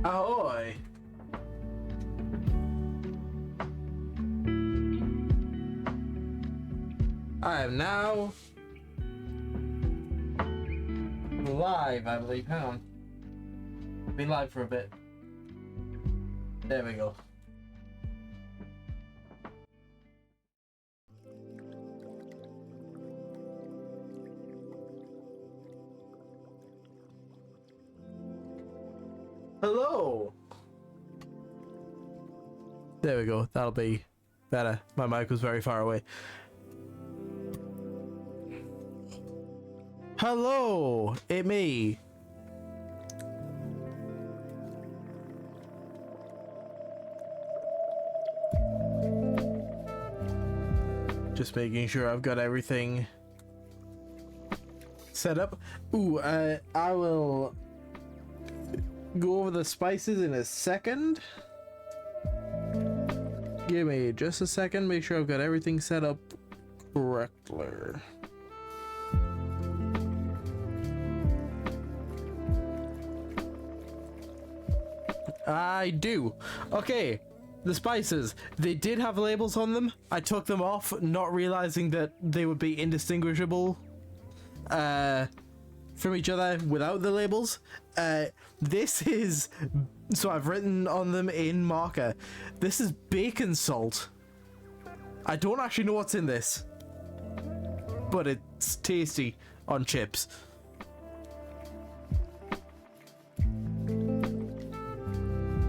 Ahoy! I am now live, I believe. Hang on. Been live for a bit. There we go. Hello! There we go. That'll be better. My mic was very far away. Hello! It me. Just making sure I've got everything set up. Ooh, I will go over the spices in a second. Give me just a second, make sure I've got everything set up correctly. I do. Okay, the spices, they did have labels on them. I took them off, not realizing that they would be indistinguishable from each other without the labels. This is, so I've written on them in marker, this is bacon salt. I don't actually know what's in this, but it's tasty on chips.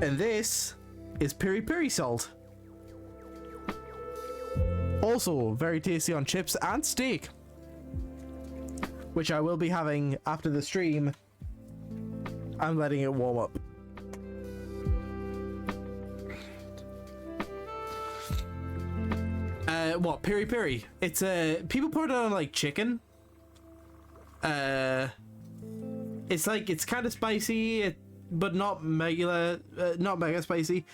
And this is piri piri salt. Also very tasty on chips and steak, which I will be having after the stream. I'm letting it warm up. What, piri piri? It's people put it on like chicken. It's like, it's kind of spicy, but not mega spicy.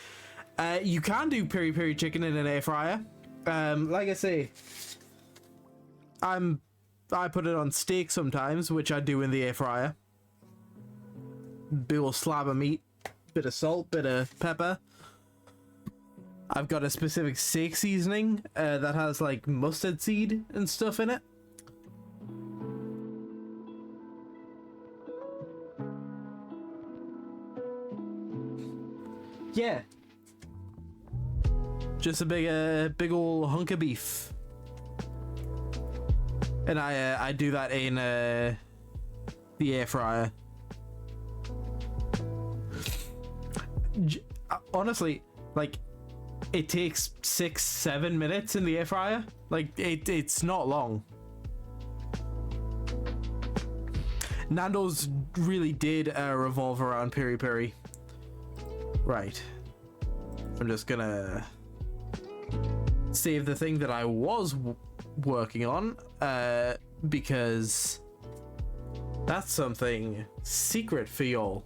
You can do piri piri chicken in an air fryer. Like I say, I put it on steak sometimes, which I do in the air fryer. Big ol' slab of meat, bit of salt, bit of pepper. I've got a specific steak seasoning that has like mustard seed and stuff in it. Yeah, just a big old hunk of beef, and I do that in the air fryer. Honestly, like, it takes 6-7 minutes in the air fryer. Like, it's not long. Nando's really did revolve around piri piri. Right. I'm just gonna save the thing that I was working on, because that's something secret for y'all.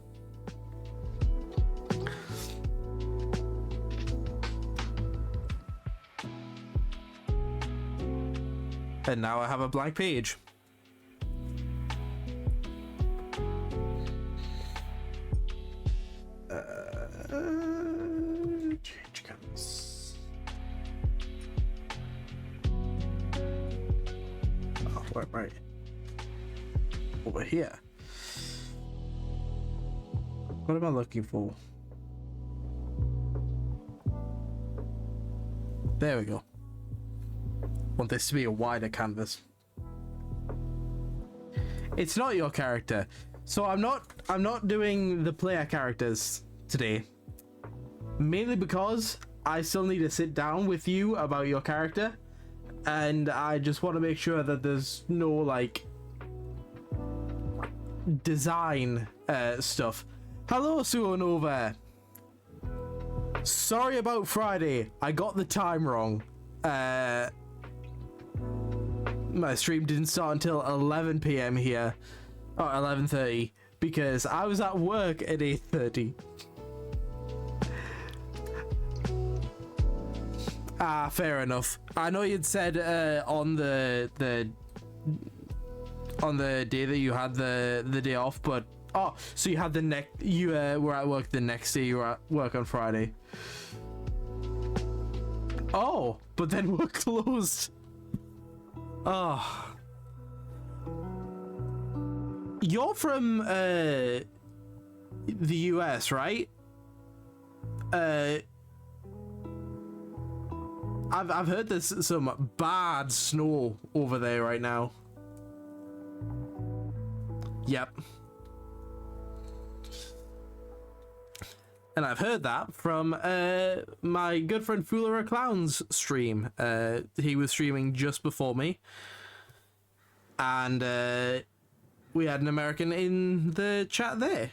And now I have a blank page. Change canvas. Oh, right. Over here. What am I looking for? There we go. Want this to be a wider canvas. It's not your character, so I'm not doing the player characters today, mainly because I still need to sit down with you about your character, and I just want to make sure that there's no like design stuff. Hello, Suonova. Sorry about Friday, I got the time wrong. My stream didn't start until 11 p.m. here, or 11:30, because I was at work at 8:30. Ah, fair enough. I know you'd said on the day that you had the day off, but Oh, so you had the next. You were at work the next day. You were at work on Friday. Oh, but then we're closed. Oh. You're from the US, right? I've heard there's some bad snow over there right now. Yep. And I've heard that from my good friend Fooler Clown's stream. He was streaming just before me. And we had an American in the chat there.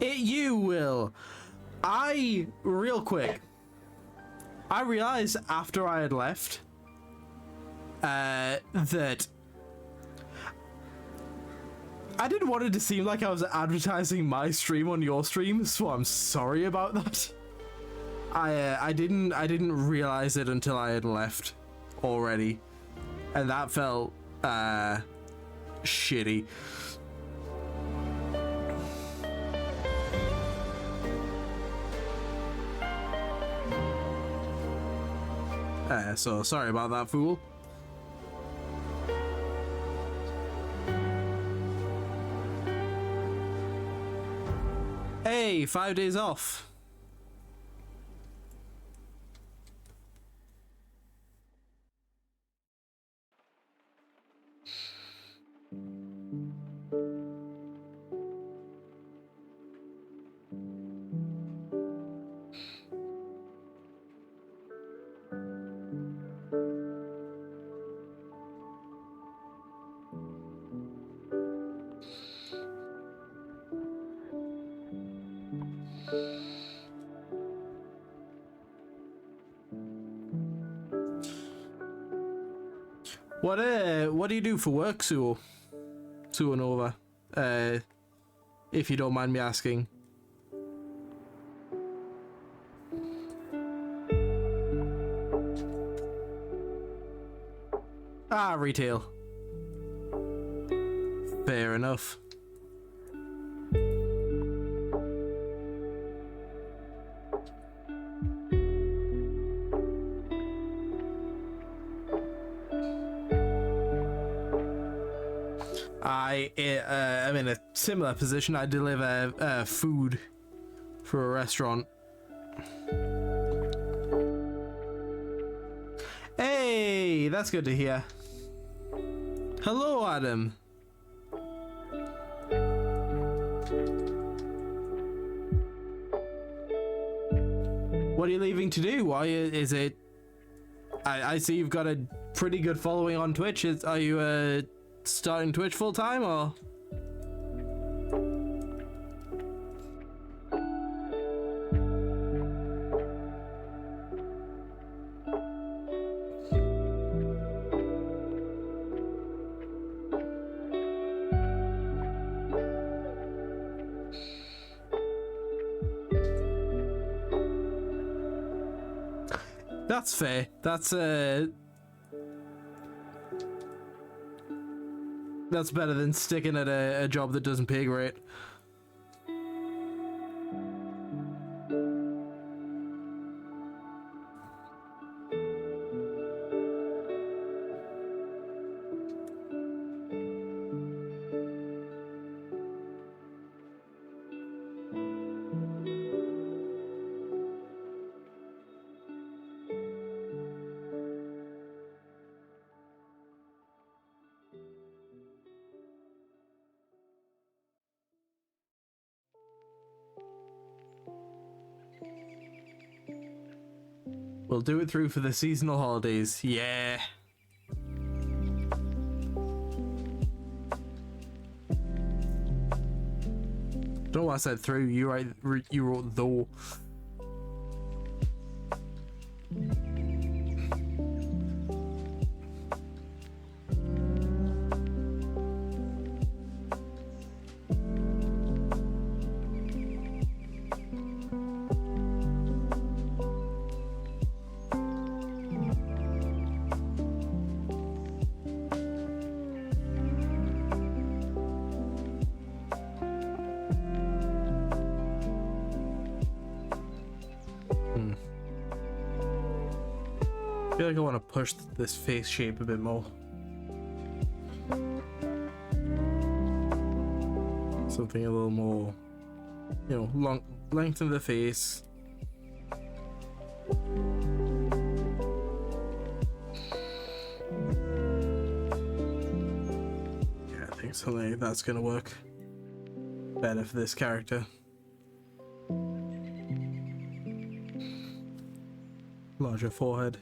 You will. Real quick, I realized after I had left that I didn't want it to seem like I was advertising my stream on your stream, so I'm sorry about that. I didn't realize it until I had left already, and that felt shitty. So sorry about that, fool. Hey, 5 days off. What do you do for work, Suonova? If you don't mind me asking. Ah, retail. Fair enough. I'm in a similar position. I deliver food for a restaurant. Hey, that's good to hear. Hello, Adam. What are you leaving to do? Why is it? I see you've got a pretty good following on Twitch. Are you starting Twitch full time or? That's fair. That's better than sticking at a job that doesn't pay great. We'll do it through for the seasonal holidays. Yeah. Don't know why I said through. You wrote though. feel like I want to push this face shape a bit more. Something a little more, you know, lengthen the face. Yeah, I think something like that's gonna work better for this character. Larger forehead.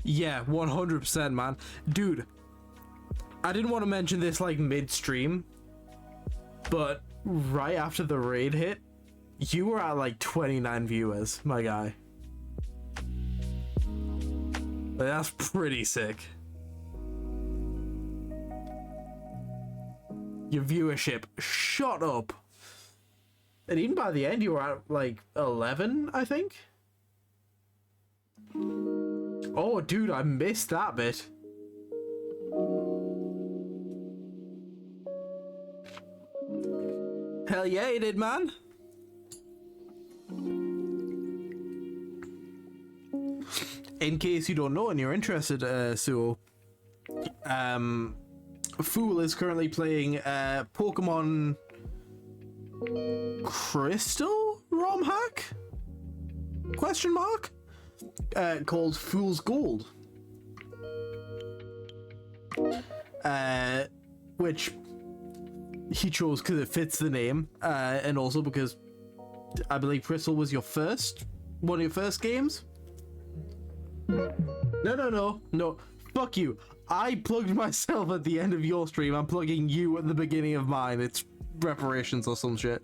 Yeah, 100%, man. Dude, I didn't want to mention this like mid-stream, but right after the raid hit, you were at like 29 viewers, my guy. That's pretty sick. Your viewership shot up. And even by the end, you were at like 11, I think. Oh, dude, I missed that bit. Hell yeah, you did, man. In case you don't know and you're interested, Suo, Fool is currently playing Pokemon Crystal ROM hack? Question mark? Called Fool's Gold. Which he chose because it fits the name, and also because I believe Crystal was one of your first games. No, fuck you. I plugged myself at the end of your stream. I'm plugging you at the beginning of mine. It's reparations or some shit.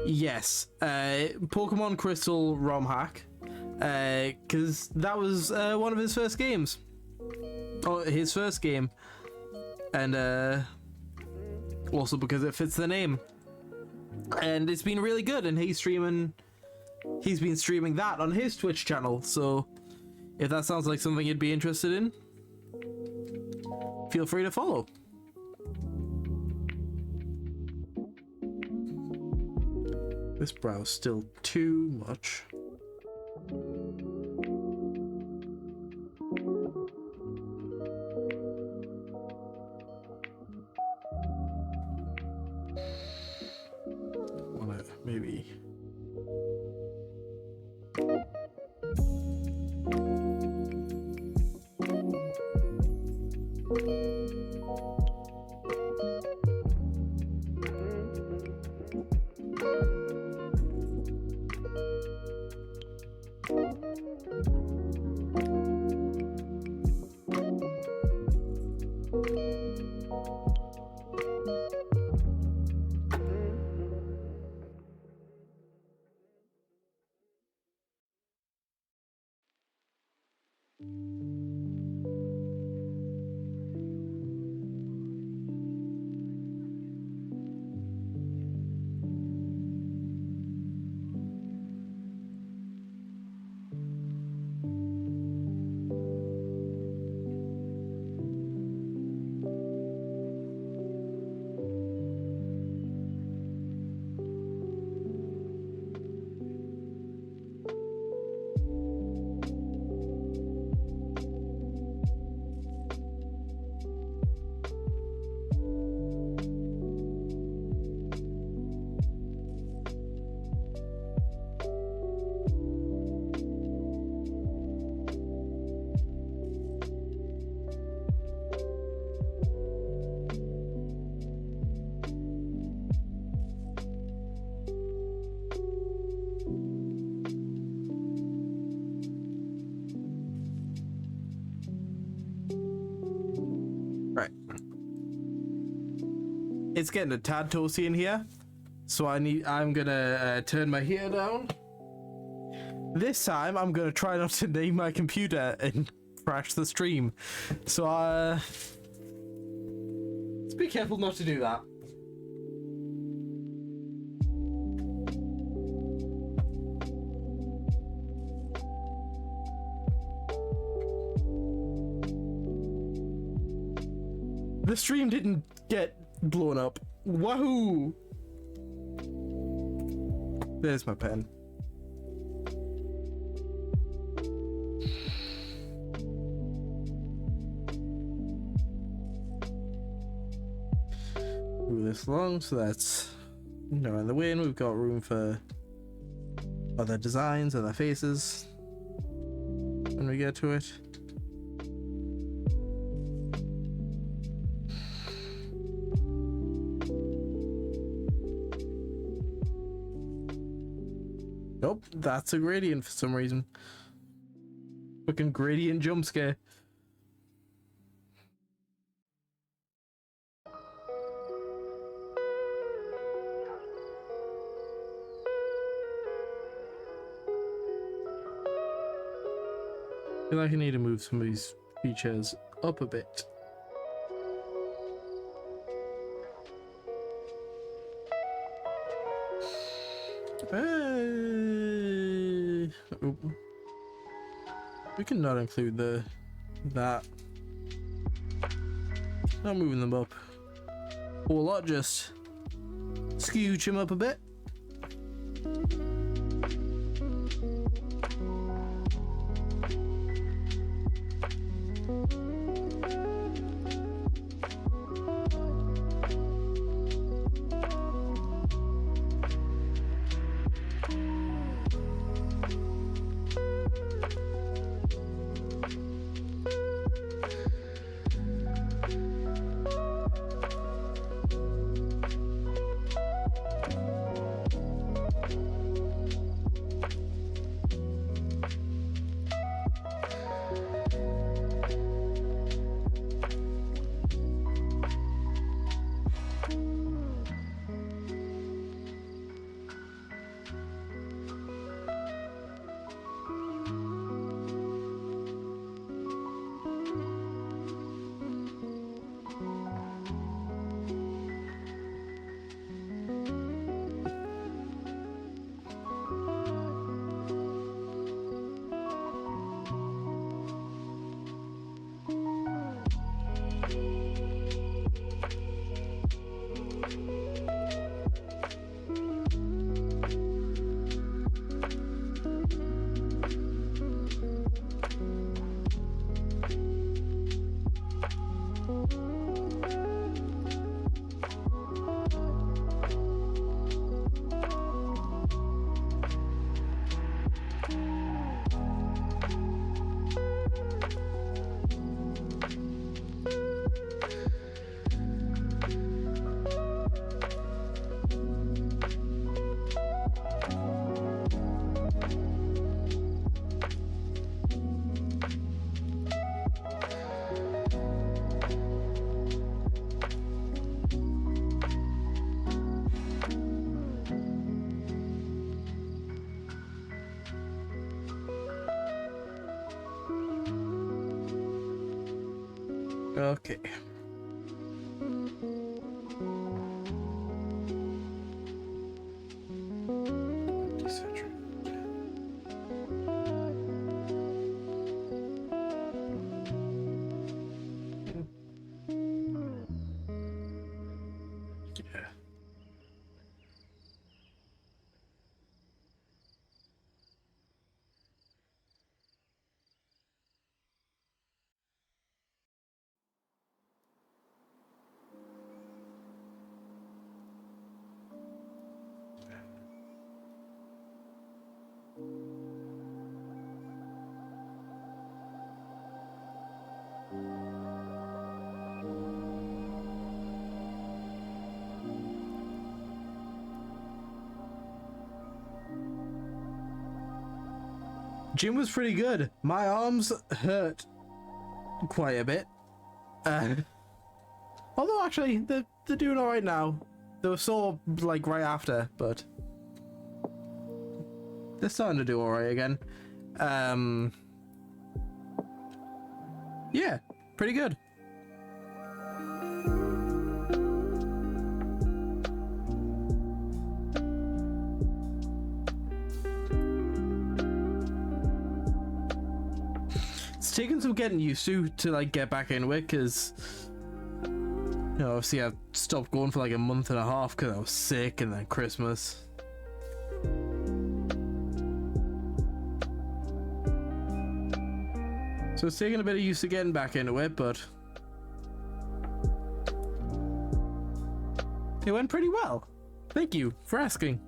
Yes, Pokemon Crystal ROM hack, because that was one of his first games. Oh, his first game. And also because it fits the name. And it's been really good, and he's been streaming that on his Twitch channel, so if that sounds like something you'd be interested in, feel free to follow. This brow's still too much. Wanna maybe. Right. It's getting a tad toasty in here, so I'm gonna turn my heater down. This time I'm gonna try not to name my computer and crash the stream. So let's be careful not to do that. The stream didn't get blown up. Wahoo! There's my pen. Move this along so that's around the wind. We've got room for other designs, other faces when we get to it. Nope, that's a gradient for some reason. Fucking gradient jump scare. I feel like I need to move some of these features up a bit. We can not include that. Not moving them up a whole lot, just scooch them up a bit. Okay. Yeah. Gym was pretty good. My arms hurt quite a bit. Although actually, they're doing all right now. They were sore like right after, but they're starting to do all right again. Yeah, pretty good. It's taken some getting used to like get back into it, because you know, obviously I stopped going for like a month and a half because I was sick, and then Christmas. So it's taking a bit of use to getting back into it, but it went pretty well. Thank you for asking.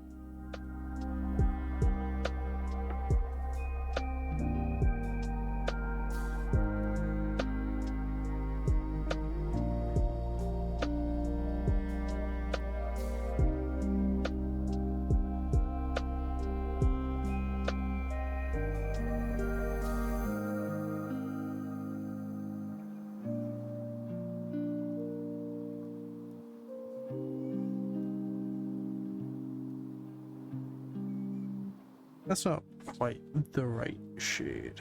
That's not quite the right shade.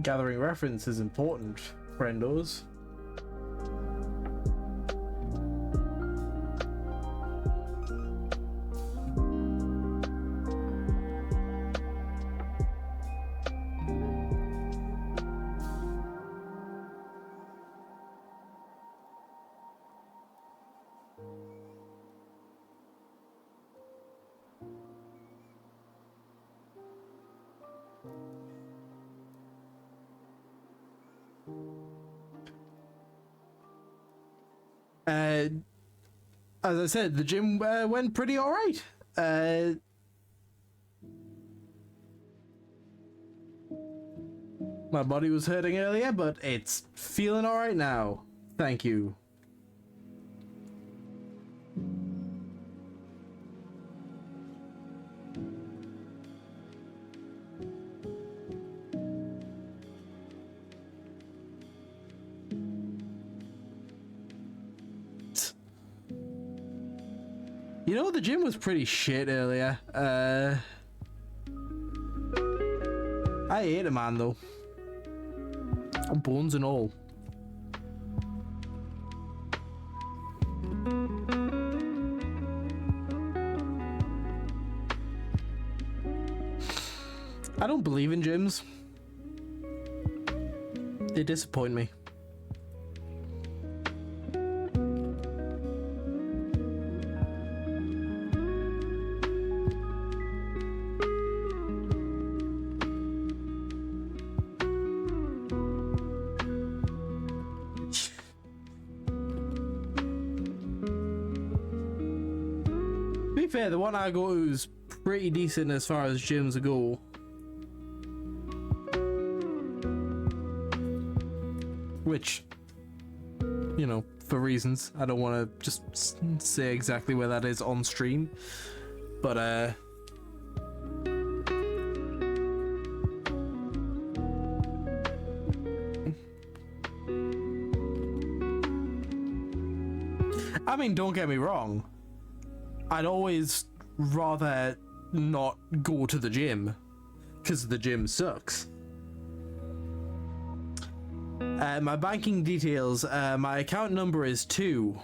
Gathering reference is important, friendos. As I said, the gym went pretty alright. My body was hurting earlier, but it's feeling alright now. Thank you. You know, the gym was pretty shit earlier. I ate a man though. Bones and all. I don't believe in gyms. They disappoint me. To be fair, the one I go to is pretty decent as far as gyms go. Which, you know, for reasons. I don't want to just say exactly where that is on stream, but I mean, don't get me wrong, I'd always rather not go to the gym because the gym sucks. My banking details, my account number is 2.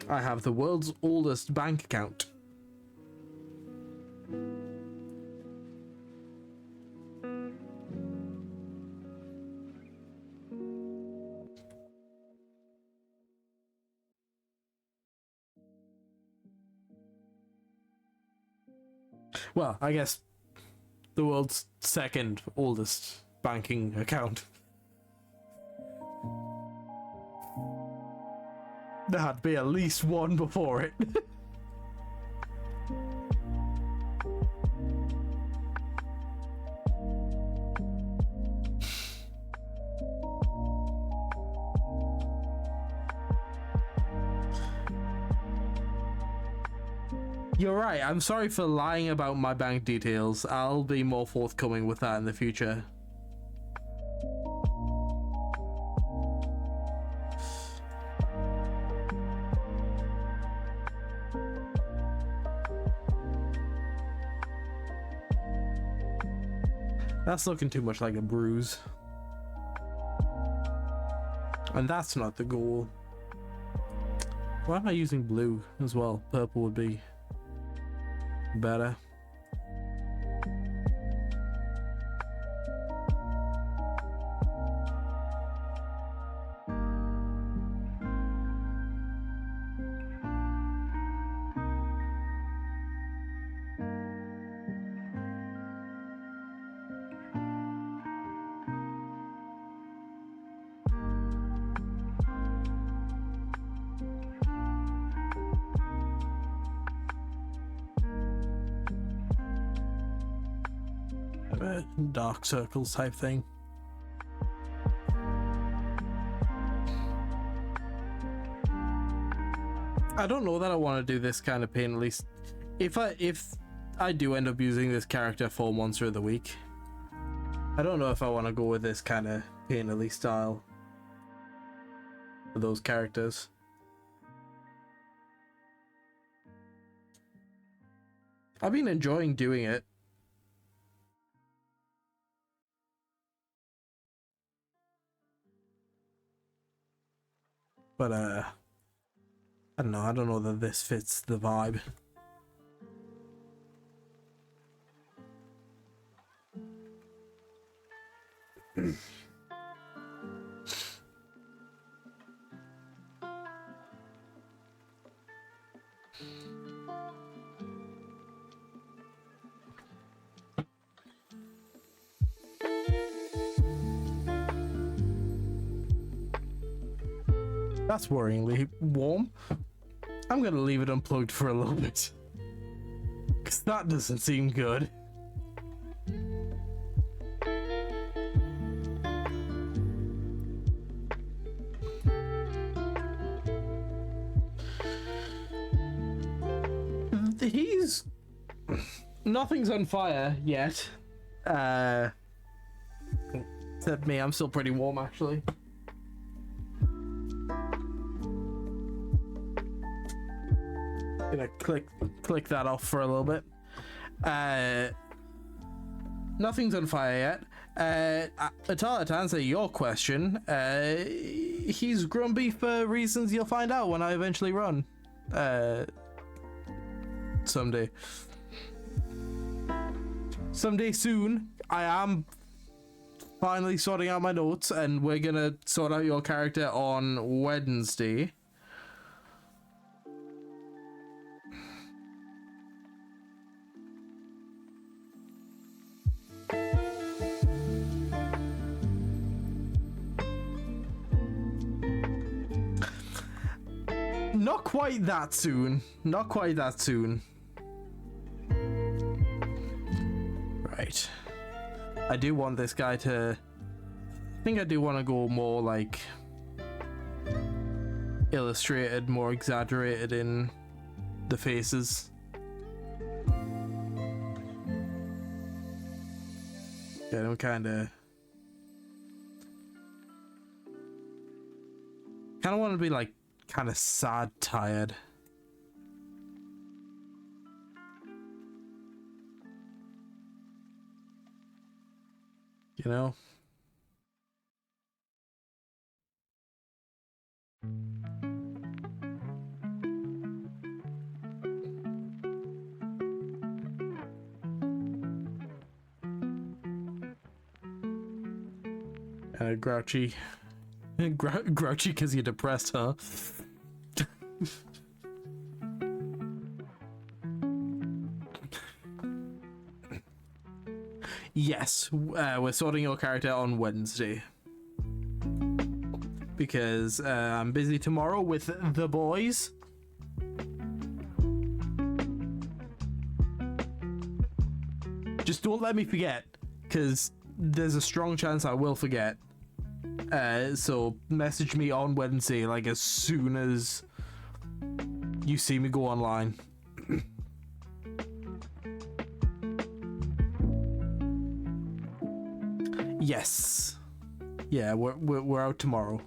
I have the world's oldest bank account. Well, I guess the world's second oldest banking account. There had to be at least one before it. You're right, I'm sorry for lying about my bank details. I'll be more forthcoming with that in the future. That's looking too much like a bruise. And that's not the goal. Why am I using blue as well? Purple would be better. Dark circles type thing. I don't know that I want to do this kind of paint, at least if I do end up using this character for Monster of the Week. I don't know if I want to go with this kind of painterly style for those characters. I've been enjoying doing it. But I don't know that this fits the vibe. That's worryingly warm. I'm gonna leave it unplugged for a little bit, because that doesn't seem good. Nothing's on fire yet. Except me, I'm still pretty warm actually. Gonna click that off for a little bit. Nothing's on fire yet. Atala, to answer your question, he's grumpy for reasons you'll find out when I eventually run. Someday soon. I am finally sorting out my notes, and we're gonna sort out your character on Wednesday. Not quite that soon. Not quite that soon. Right. I do want this guy to think I do want to go more like illustrated, more exaggerated in the faces. Yeah, I'm kind of want to be like kind of sad, tired. You know? Grouchy. Grouchy because you're depressed, huh? Yes, we're sorting your character on Wednesday. Because I'm busy tomorrow with the boys. Just don't let me forget, because there's a strong chance I will forget. So message me on Wednesday, like as soon as you see me go online. Yes. Yeah, we're out tomorrow.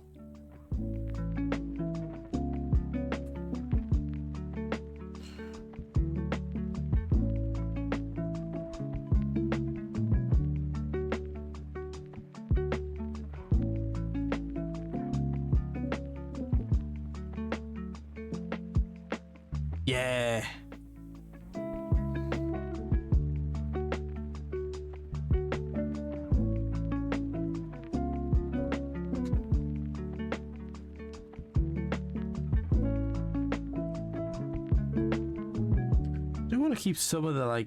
Yeah. I want to keep some of the like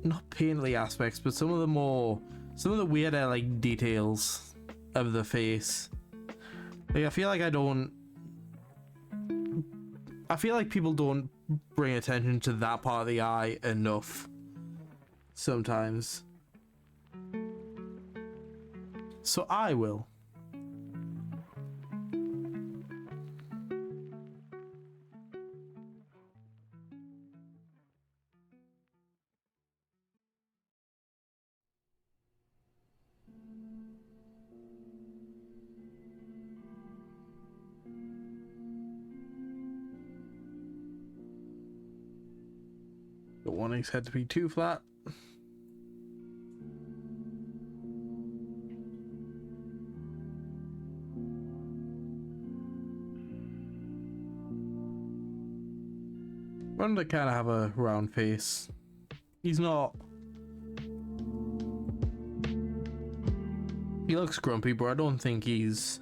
not painterly aspects, but some of the weirder like details of the face. Like I feel like people don't bring attention to that part of the eye enough sometimes. So I will. Don't want his head to be too flat. Want to kind of have a round face. He's not. He looks grumpy, but I don't think he's,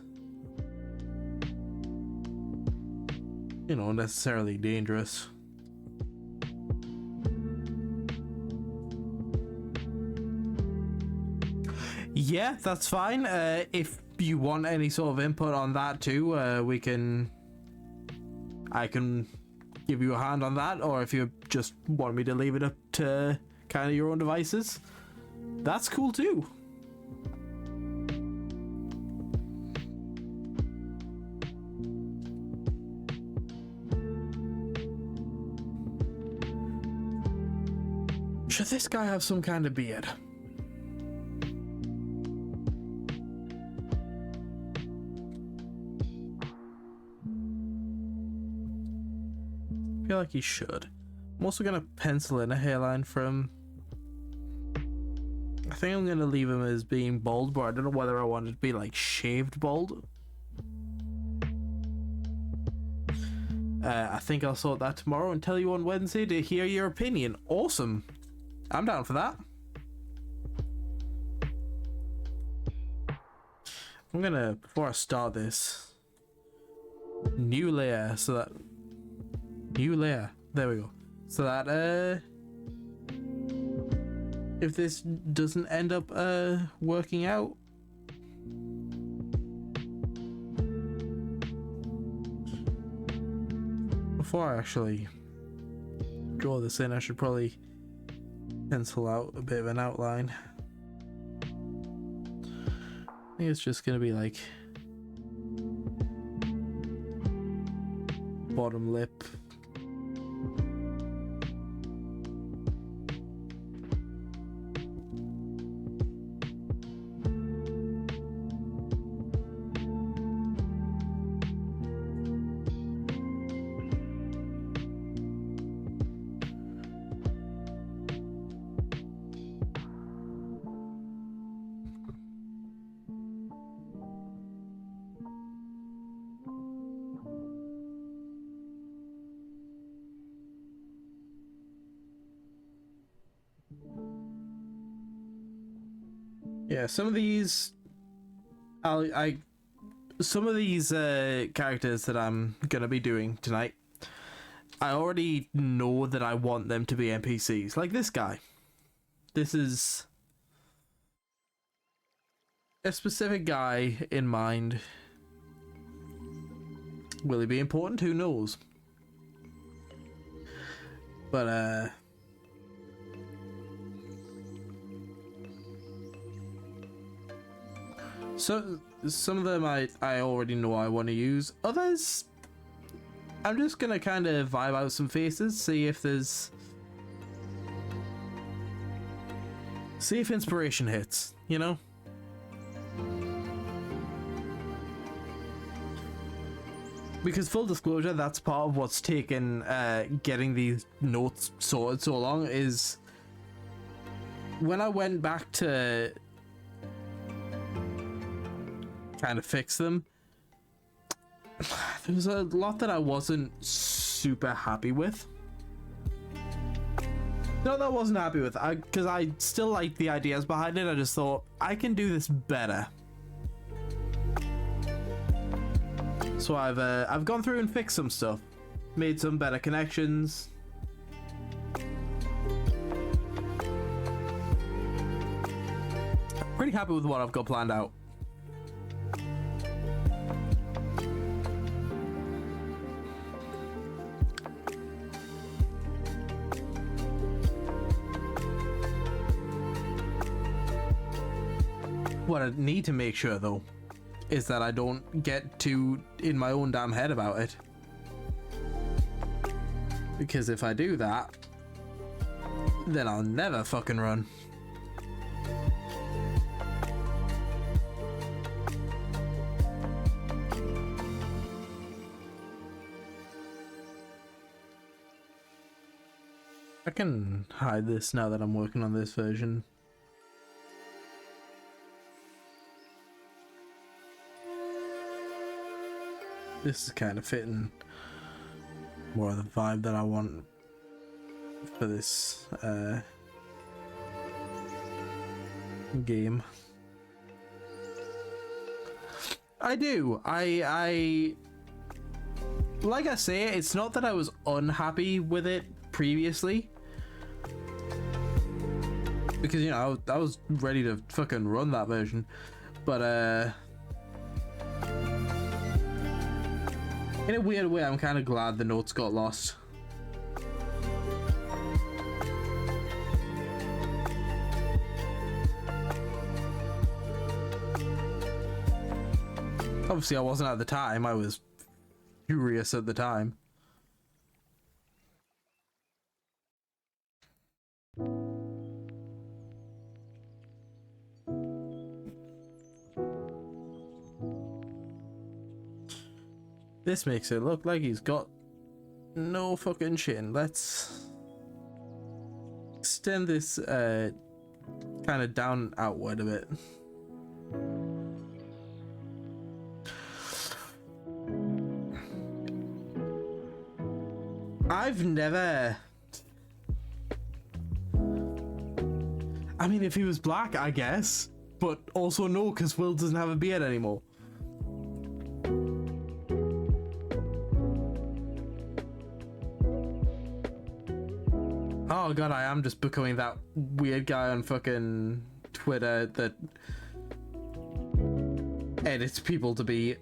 you know, necessarily dangerous. Yeah, that's fine. If you want any sort of input on that too, I can give you a hand on that, or if you just want me to leave it up to kind of your own devices, that's cool too. Should this guy have some kind of beard? I feel like he should. I'm also gonna pencil in a hairline from. I think I'm gonna leave him as being bald, but I don't know whether I want it to be like shaved bald. I think I'll sort that tomorrow and tell you on Wednesday to hear your opinion. Awesome. I'm down for that. I'm gonna, before I start this, new layer, so that new layer, there we go, so that if this doesn't end up working out, before I actually draw this in, I should probably pencil out a bit of an outline. I think it's just gonna be like bottom lip. Yeah, some of these some of these characters that I'm gonna be doing tonight, I already know that I want them to be NPCs. Like this guy. This is a specific guy in mind. Will he be important? Who knows? But so some of them I already know I want to use. Others, I'm just gonna kind of vibe out some faces, see if inspiration hits, you know? Because full disclosure, that's part of what's taken getting these notes sorted so long, is when I went back to kind of fix them, there was a lot that I wasn't super happy with. No, that I wasn't happy with, because I still like the ideas behind it. I just thought I can do this better. So I've gone through and fixed some stuff, made some better connections. Pretty happy with what I've got planned out. What I need to make sure though is that I don't get too in my own damn head about it, because if I do that, then I'll never fucking run. I can hide this now that I'm working on this version. This is kind of fitting more of the vibe that I want for this game. I do. I like I say, it's not that I was unhappy with it previously, because you know I was ready to fucking run that version, but in a weird way, I'm kind of glad the notes got lost. Obviously, I wasn't at the time. I was furious at the time. This makes it look like he's got no fucking chin. Let's extend this kind of down outward a bit. I've never... I mean, if he was black, I guess. But also no, because Will doesn't have a beard anymore. Oh god, I am just becoming that weird guy on fucking Twitter that edits people to be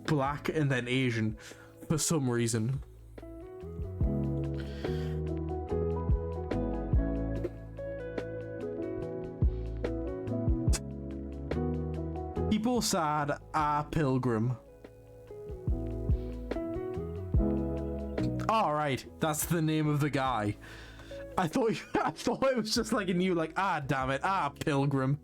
black and then Asian for some reason. People sad pilgrim. All right, that's the name of the guy. I thought it was just like a new like damn it pilgrim.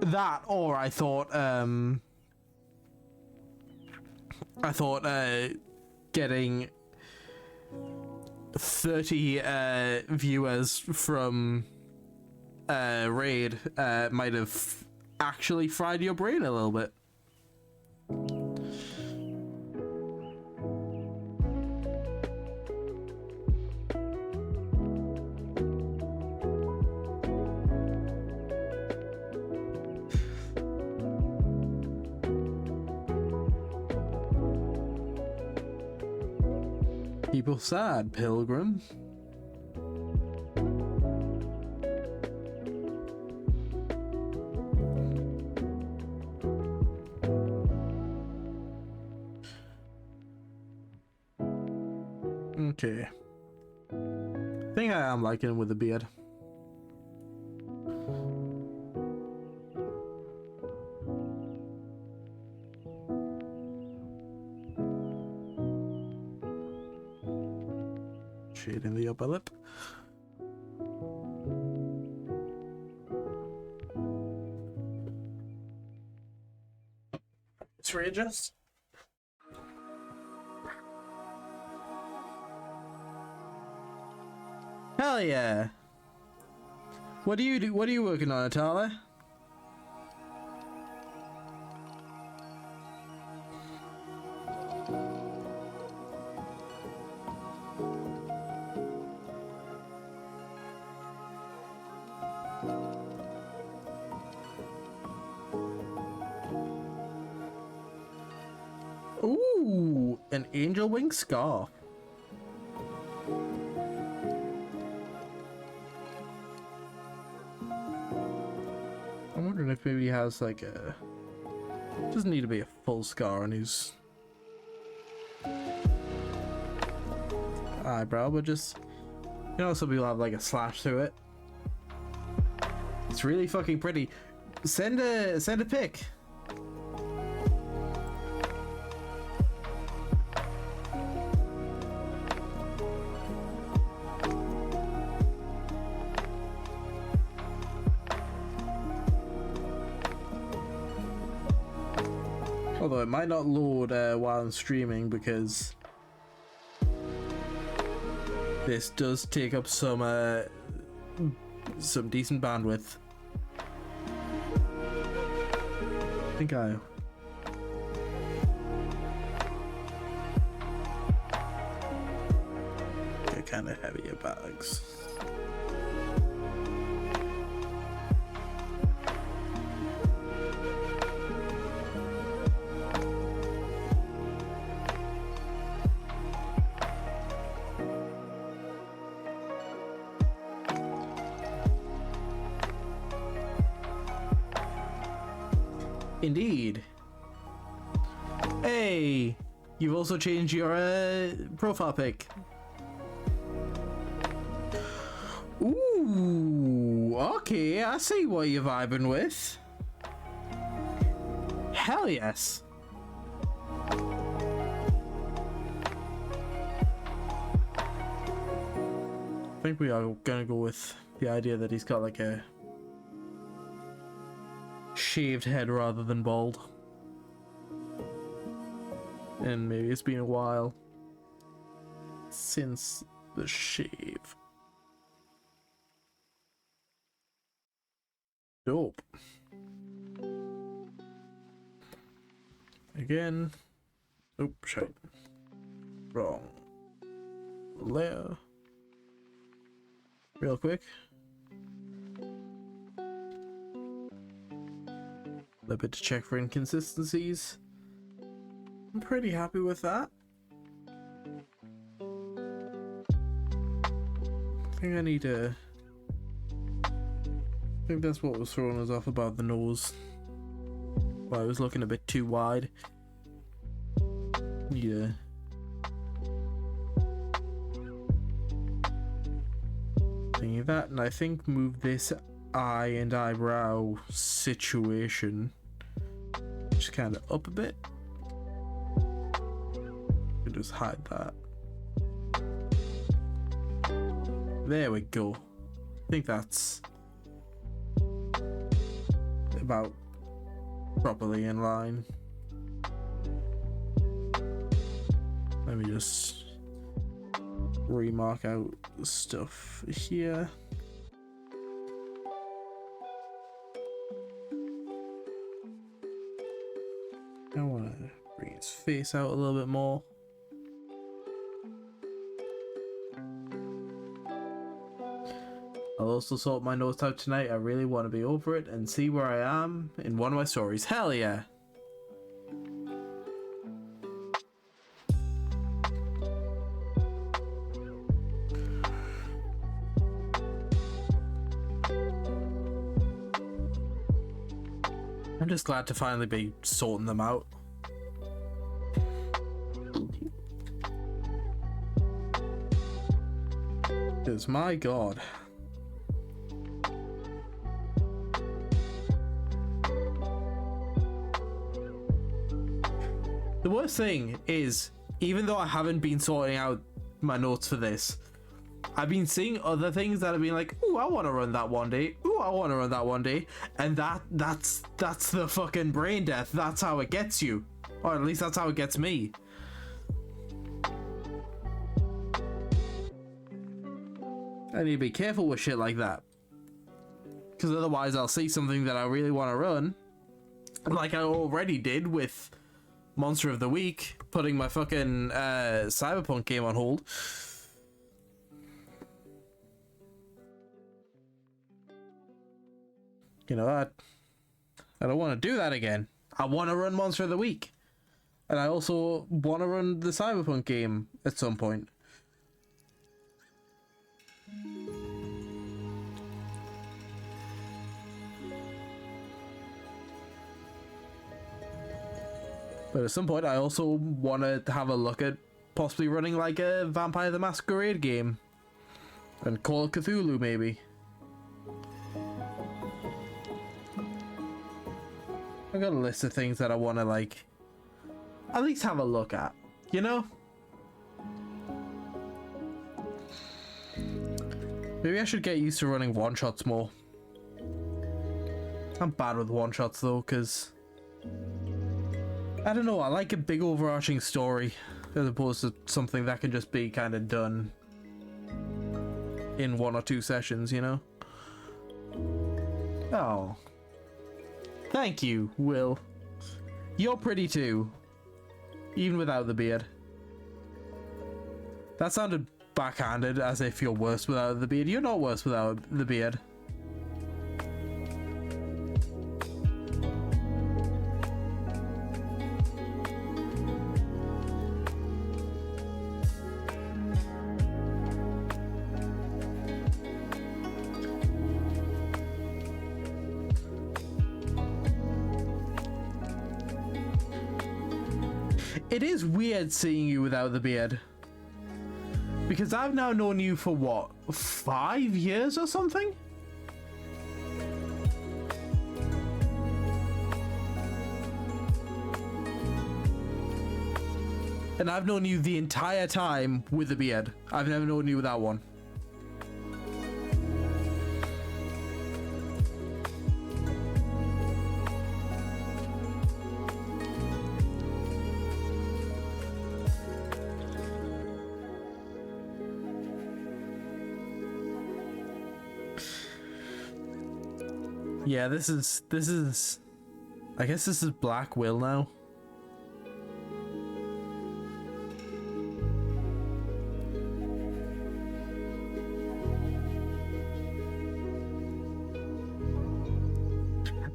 That, or I thought getting 30 viewers from raid might have actually fried your brain a little bit. People sad, pilgrim. Okay. I think I am liking him with the beard. Shade in the upper lip. Let's readjust. Hell yeah! What do you do? What are you working on, Atala? Ooh, an angel wing scarf. I'm wondering if maybe he has like a... Doesn't need to be a full scar on his eyebrow, but just, you know, some people have like a slash through it. It's really fucking pretty. Send a pic. Although it might not load while I'm streaming because this does take up some decent bandwidth. I think I get kind of heavier bags. Indeed. Hey, you've also changed your profile pic. Ooh, okay, I see what you're vibing with. Hell yes. I think we are gonna go with the idea that he's got like a shaved head rather than bald. And maybe it's been a while since the shave. Dope. Again. Oop, shite. Wrong layer. Real quick. A little bit to check for inconsistencies. I'm pretty happy with that. I think I need to... I think that's what was throwing us off about the nose. Well, I was looking a bit too wide. Need to Thinking that, and I think move this eye and eyebrow situation just kind of up a bit. Just hide that. There we go. I think that's about properly in line. Let me just remark out stuff here. I want to bring his face out a little bit more. I'll also sort my notes out tonight. I really want to be over it and see where I am in one of my stories. Hell yeah! I'm just glad to finally be sorting them out. Because my god. The worst thing is, even though I haven't been sorting out my notes for this, I've been seeing other things that have been like, ooh, I want to run that one day. Ooh, I want to run that one day. And that's the fucking brain death. That's how it gets you. Or at least that's how it gets me. I need to be careful with shit like that. Because otherwise I'll see something that I really want to run. Like I already did with Monster of the Week, putting my fucking Cyberpunk game on hold. You know what? I don't want to do that again. I want to run Monster of the Week. And I also want to run the Cyberpunk game at some point. But at some point I also want to have a look at possibly running like a Vampire the Masquerade game. And Call of Cthulhu maybe. I've got a list of things that I want to like at least have a look at, you know? Maybe I should get used to running one-shots more. I'm bad with one-shots though, because I don't know, I like a big overarching story as opposed to something that can just be kind of done in 1 or 2 sessions, you know? Oh. Thank you, Will. You're pretty too. Even without the beard. That sounded backhanded, as if you're worse without the beard. You're not worse without the beard. It is weird seeing you without the beard. Because I've now known you for what, 5 years or something? And I've known you the entire time with a beard. I've never known you without one. Yeah, this is I guess this is Black Will now.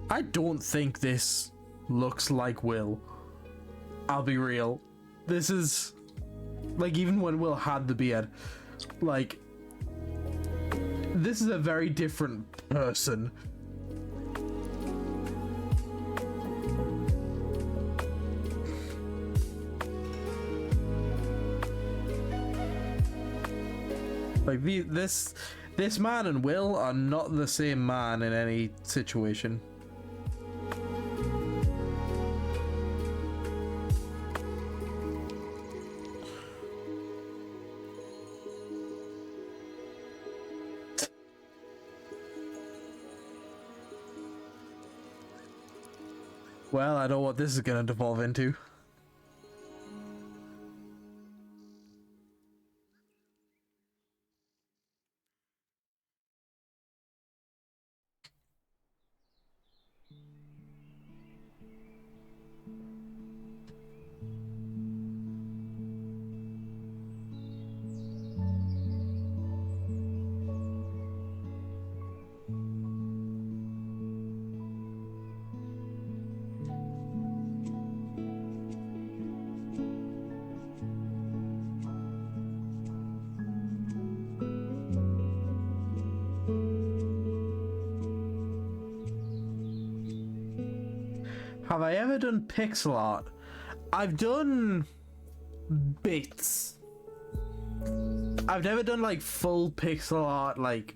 I don't think this looks like Will. I'll be real. This is like, even when Will had the beard, like, this is a very different person. Like this This man and Will are not the same man in any situation. Well, I know what this is going to devolve into. Have I ever done pixel art? I've done bits. I've never done like full pixel art, like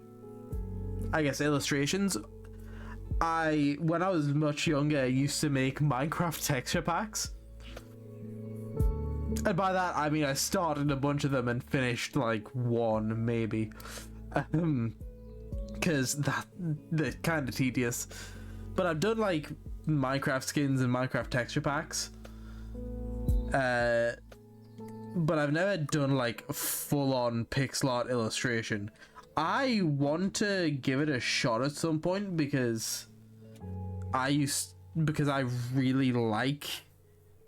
I guess illustrations. When I was much younger, I used to make Minecraft texture packs. And by that, I mean I started a bunch of them and finished like one, maybe. Because they're kind of tedious. But I've done like Minecraft skins and Minecraft texture packs. But I've never done like full-on pixel art illustration. I want to give it a shot at some point because I really like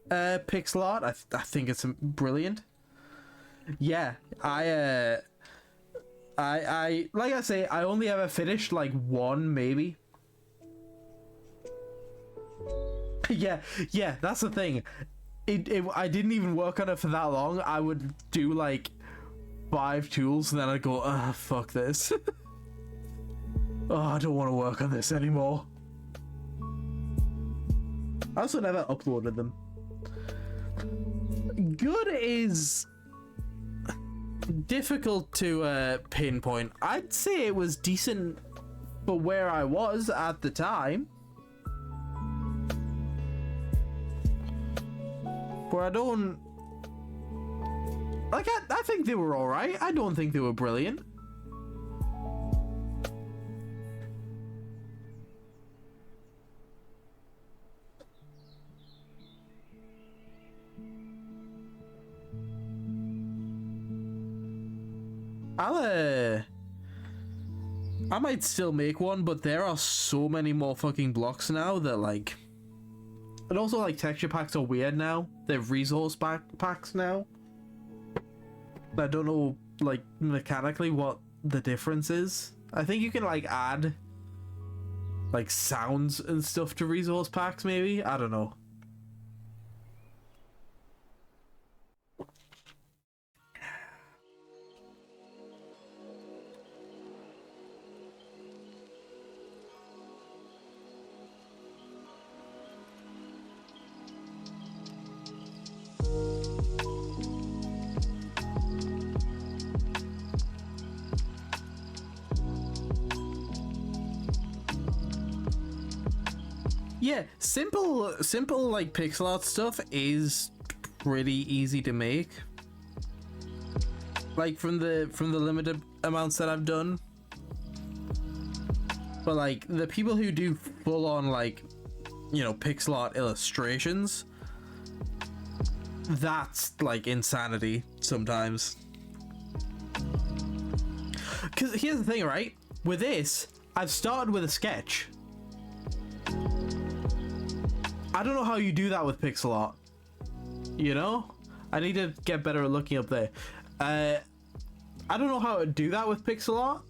pixel art. I think it's brilliant. Yeah, I like I say, I only ever finished like one, maybe. Yeah, that's the thing. I didn't even work on it for that long. I would do like 5 tools and then I'd go, ah, fuck this. Oh, I don't want to work on this anymore. I also never uploaded them. Good is difficult to pinpoint. I'd say it was decent for where I was at the time. But I don't... Like, I think they were alright. I don't think they were brilliant. I might still make one, but there are so many more fucking blocks now that, like... And also, like, texture packs are weird now. They're resource packs now. I don't know, like, mechanically what the difference is. I think you can, like, add, like, sounds and stuff to resource packs, maybe? I don't know. Yeah, simple like pixel art stuff is pretty easy to make. Like from the limited amounts that I've done. But like the people who do full on, like, you know, pixel art illustrations, that's like insanity sometimes. Because here's the thing, right? With this, I've started with a sketch. I don't know how you do that with pixel art. You know? I need to get better at looking up there. I don't know how to do that with pixel art.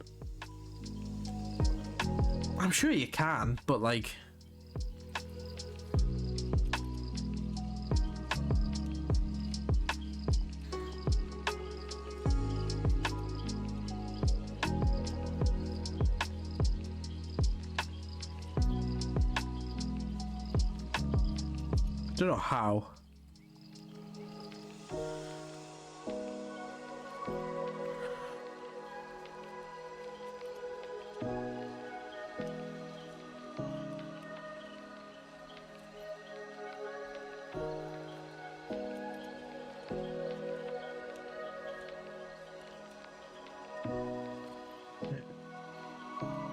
I'm sure you can, but like... I don't know how.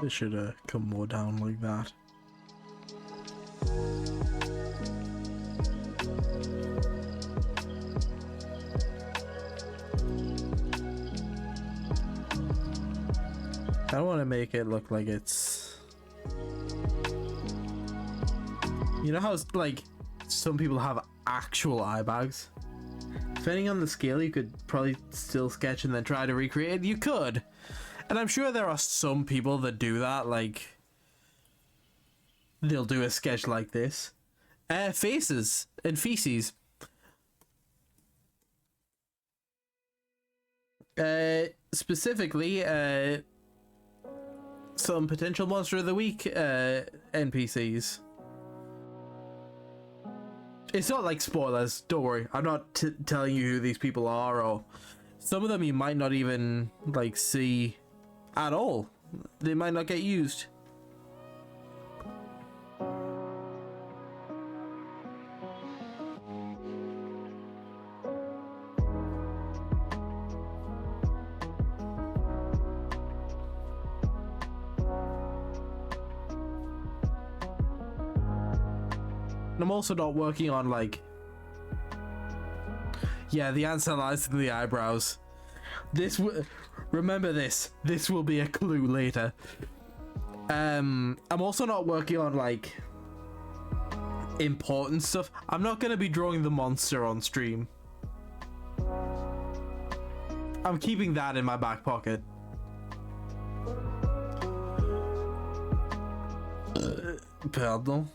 It should come more down like that. I want to make it look like it's... You know how it's like some people have actual eye bags? Depending on the scale, you could probably still sketch and then try to recreate it. You could. And I'm sure there are some people that do that, like... They'll do a sketch like this. Faces and feces. Specifically, some potential Monster of the Week NPCs. It's not like spoilers, don't worry. I'm not telling you who these people are, or some of them you might not even like see at all. They might not get used. I'm also not working on like, yeah, the answer lies in the eyebrows. Remember this will be a clue later. I'm also not working on like important stuff. I'm not gonna be drawing the monster on stream. I'm keeping that in my back pocket. Pardon.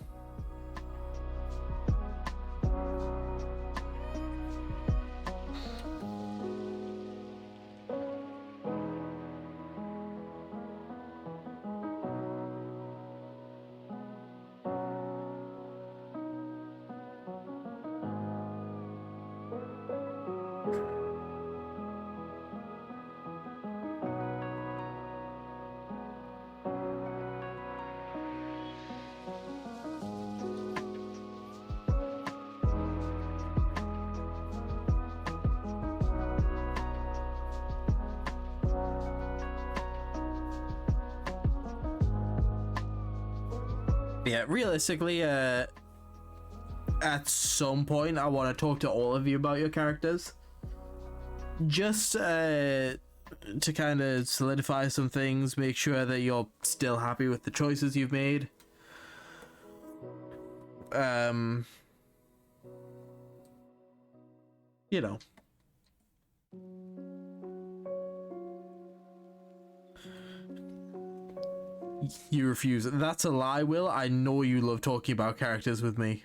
Yeah, realistically, at some point, I want to talk to all of you about your characters. Just to kind of solidify some things, make sure that you're still happy with the choices you've made. You know. You refuse. That's a lie, Will. I know you love talking about characters with me.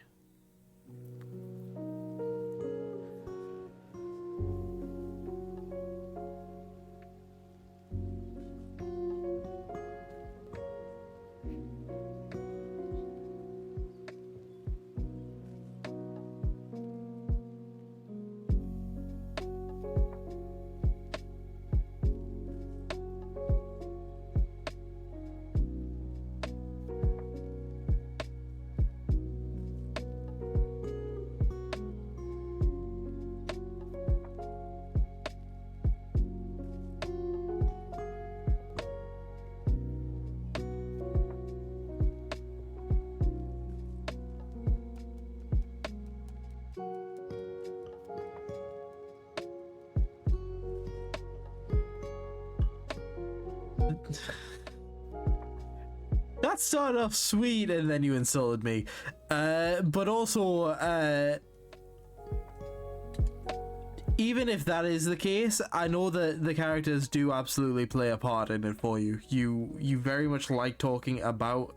That started off sweet and then you insulted me. But also, even if that is the case, I know that the characters do absolutely play a part in it for you. You very much like talking about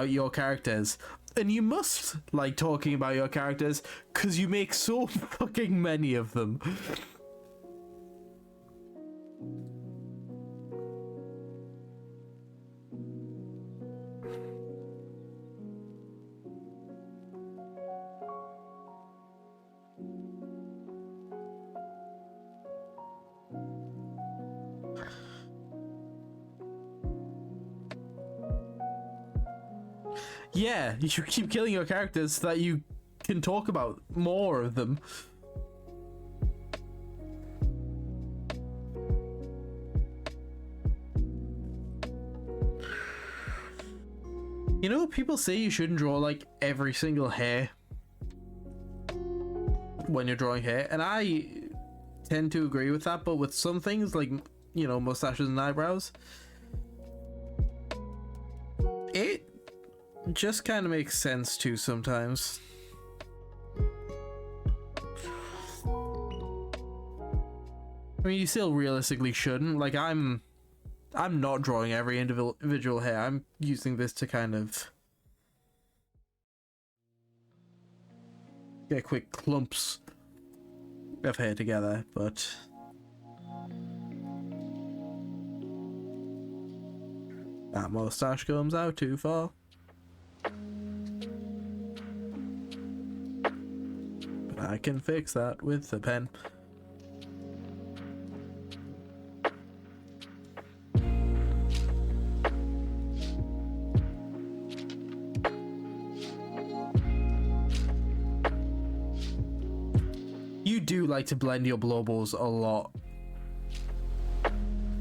your characters. And you must like talking about your characters because you make so fucking many of them. Yeah, you should keep killing your characters so that you can talk about more of them. You know, people say you shouldn't draw like every single hair when you're drawing hair, and I tend to agree with that, but with some things like, you know, mustaches and eyebrows, it just kind of makes sense too sometimes. I mean, you still realistically shouldn't. Like, I'm not drawing every individual hair. I'm using this to kind of get quick clumps of hair together, but that mustache comes out too far. But I can fix that with the pen. You do like to blend your blowballs a lot.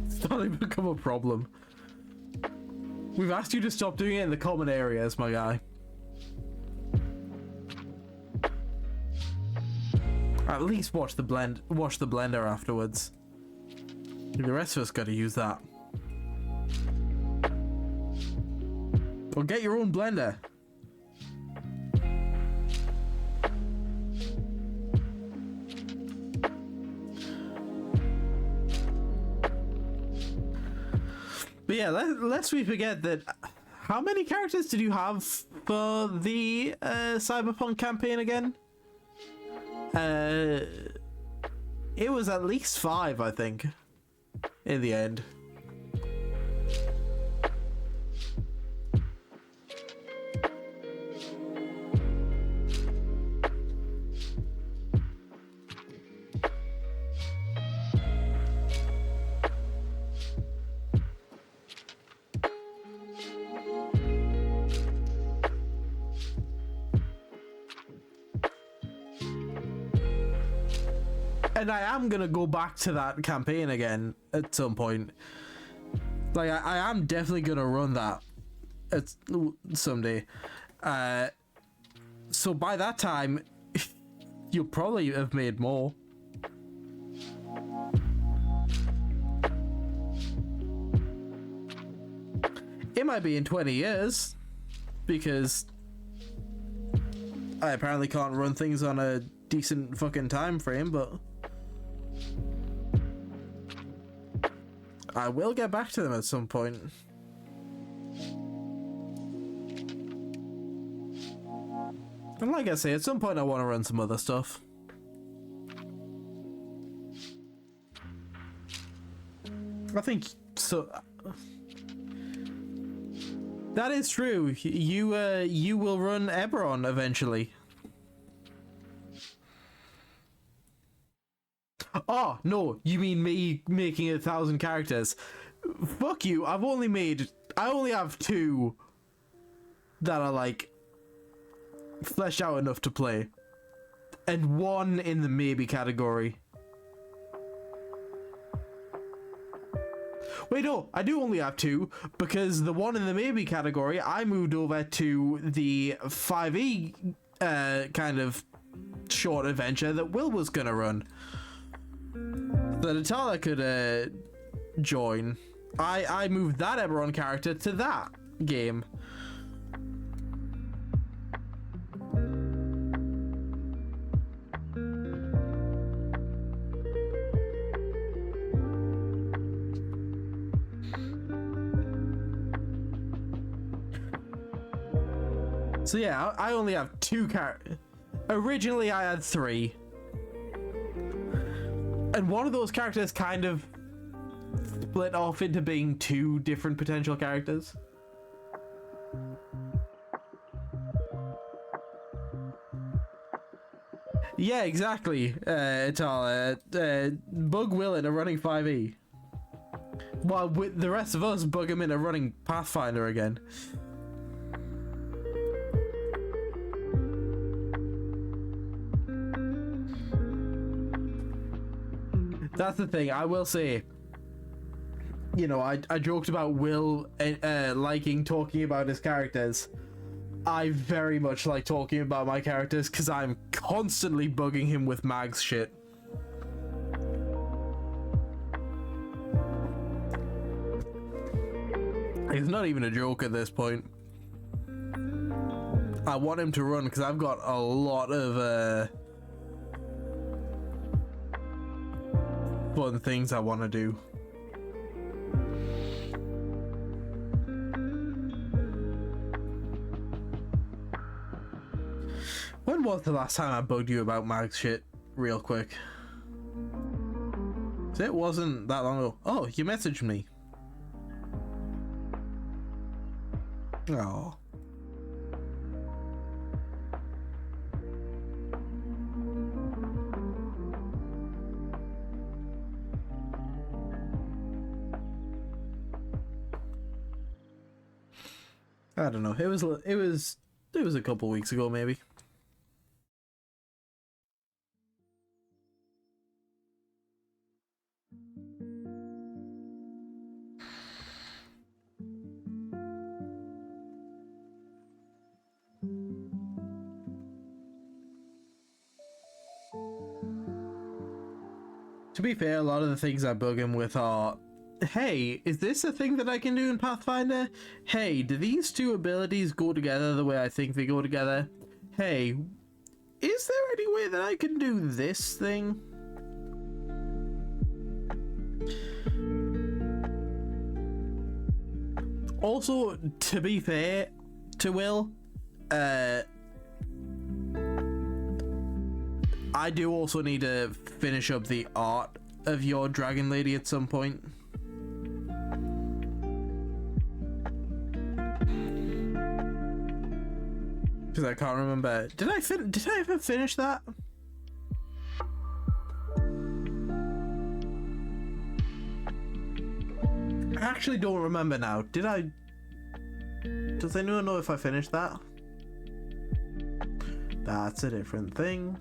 It's starting to become a problem. We've asked you to stop doing it in the common areas, my guy. At least watch the blender afterwards. The rest of us gotta use that. Or get your own blender. But yeah, lest we forget that. How many characters did you have for the Cyberpunk campaign again? It was at least 5, I think, in the end. And I am gonna go back to that campaign again at some point. Like, I am definitely gonna run that someday. So by that time, you'll probably have made more. It might be in 20 years, because I apparently can't run things on a decent fucking time frame, but I will get back to them at some point. And like I say, at some point I want to run some other stuff. I think so. That is true. You will run Eberron eventually. Oh, no, you mean me making 1,000 characters? Fuck you, I only have 2 that are, like, fleshed out enough to play. And 1 in the maybe category. Wait, no, I do only have 2, because the 1 in the maybe category, I moved over to the 5e kind of short adventure that Will was gonna run. So Natala could join. I moved that Eberron character to that game. So yeah, I only have 2 characters. Originally I had 3. And one of those characters kind of split off into being 2 different potential characters. Yeah, exactly, Atala. Bug Will into running 5e. While with the rest of us bug him into running Pathfinder again. That's the thing, I will say, you know, I joked about Will liking talking about his characters. I very much like talking about my characters because I'm constantly bugging him with Mag's shit. It's not even a joke at this point. I want him to run because I've got a lot of fun things I want to do. When was the last time I bugged you about Mag's shit? Real quick. It wasn't that long ago. Oh, you messaged me. Oh. I don't know. It was a couple weeks ago, maybe. To be fair, a lot of the things I bug him with are, hey, is this a thing that I can do in Pathfinder? Hey, do these two abilities go together the way I think they go together? Hey, is there any way that I can do this thing? Also, to be fair to Will, I do also need to finish up the art of your dragon lady at some point. Because I can't remember. Did I ever finish that? I actually don't remember now. Did I? Does anyone know if I finished that? That's a different thing.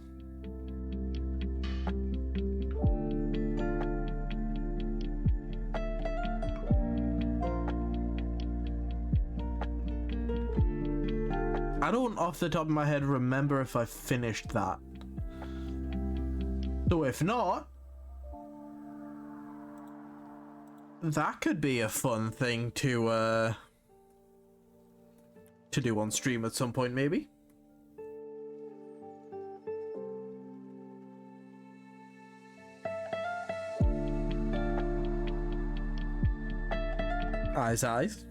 I don't off the top of my head remember if I finished that. So if not, that could be a fun thing to do on stream at some point, maybe. Eyes.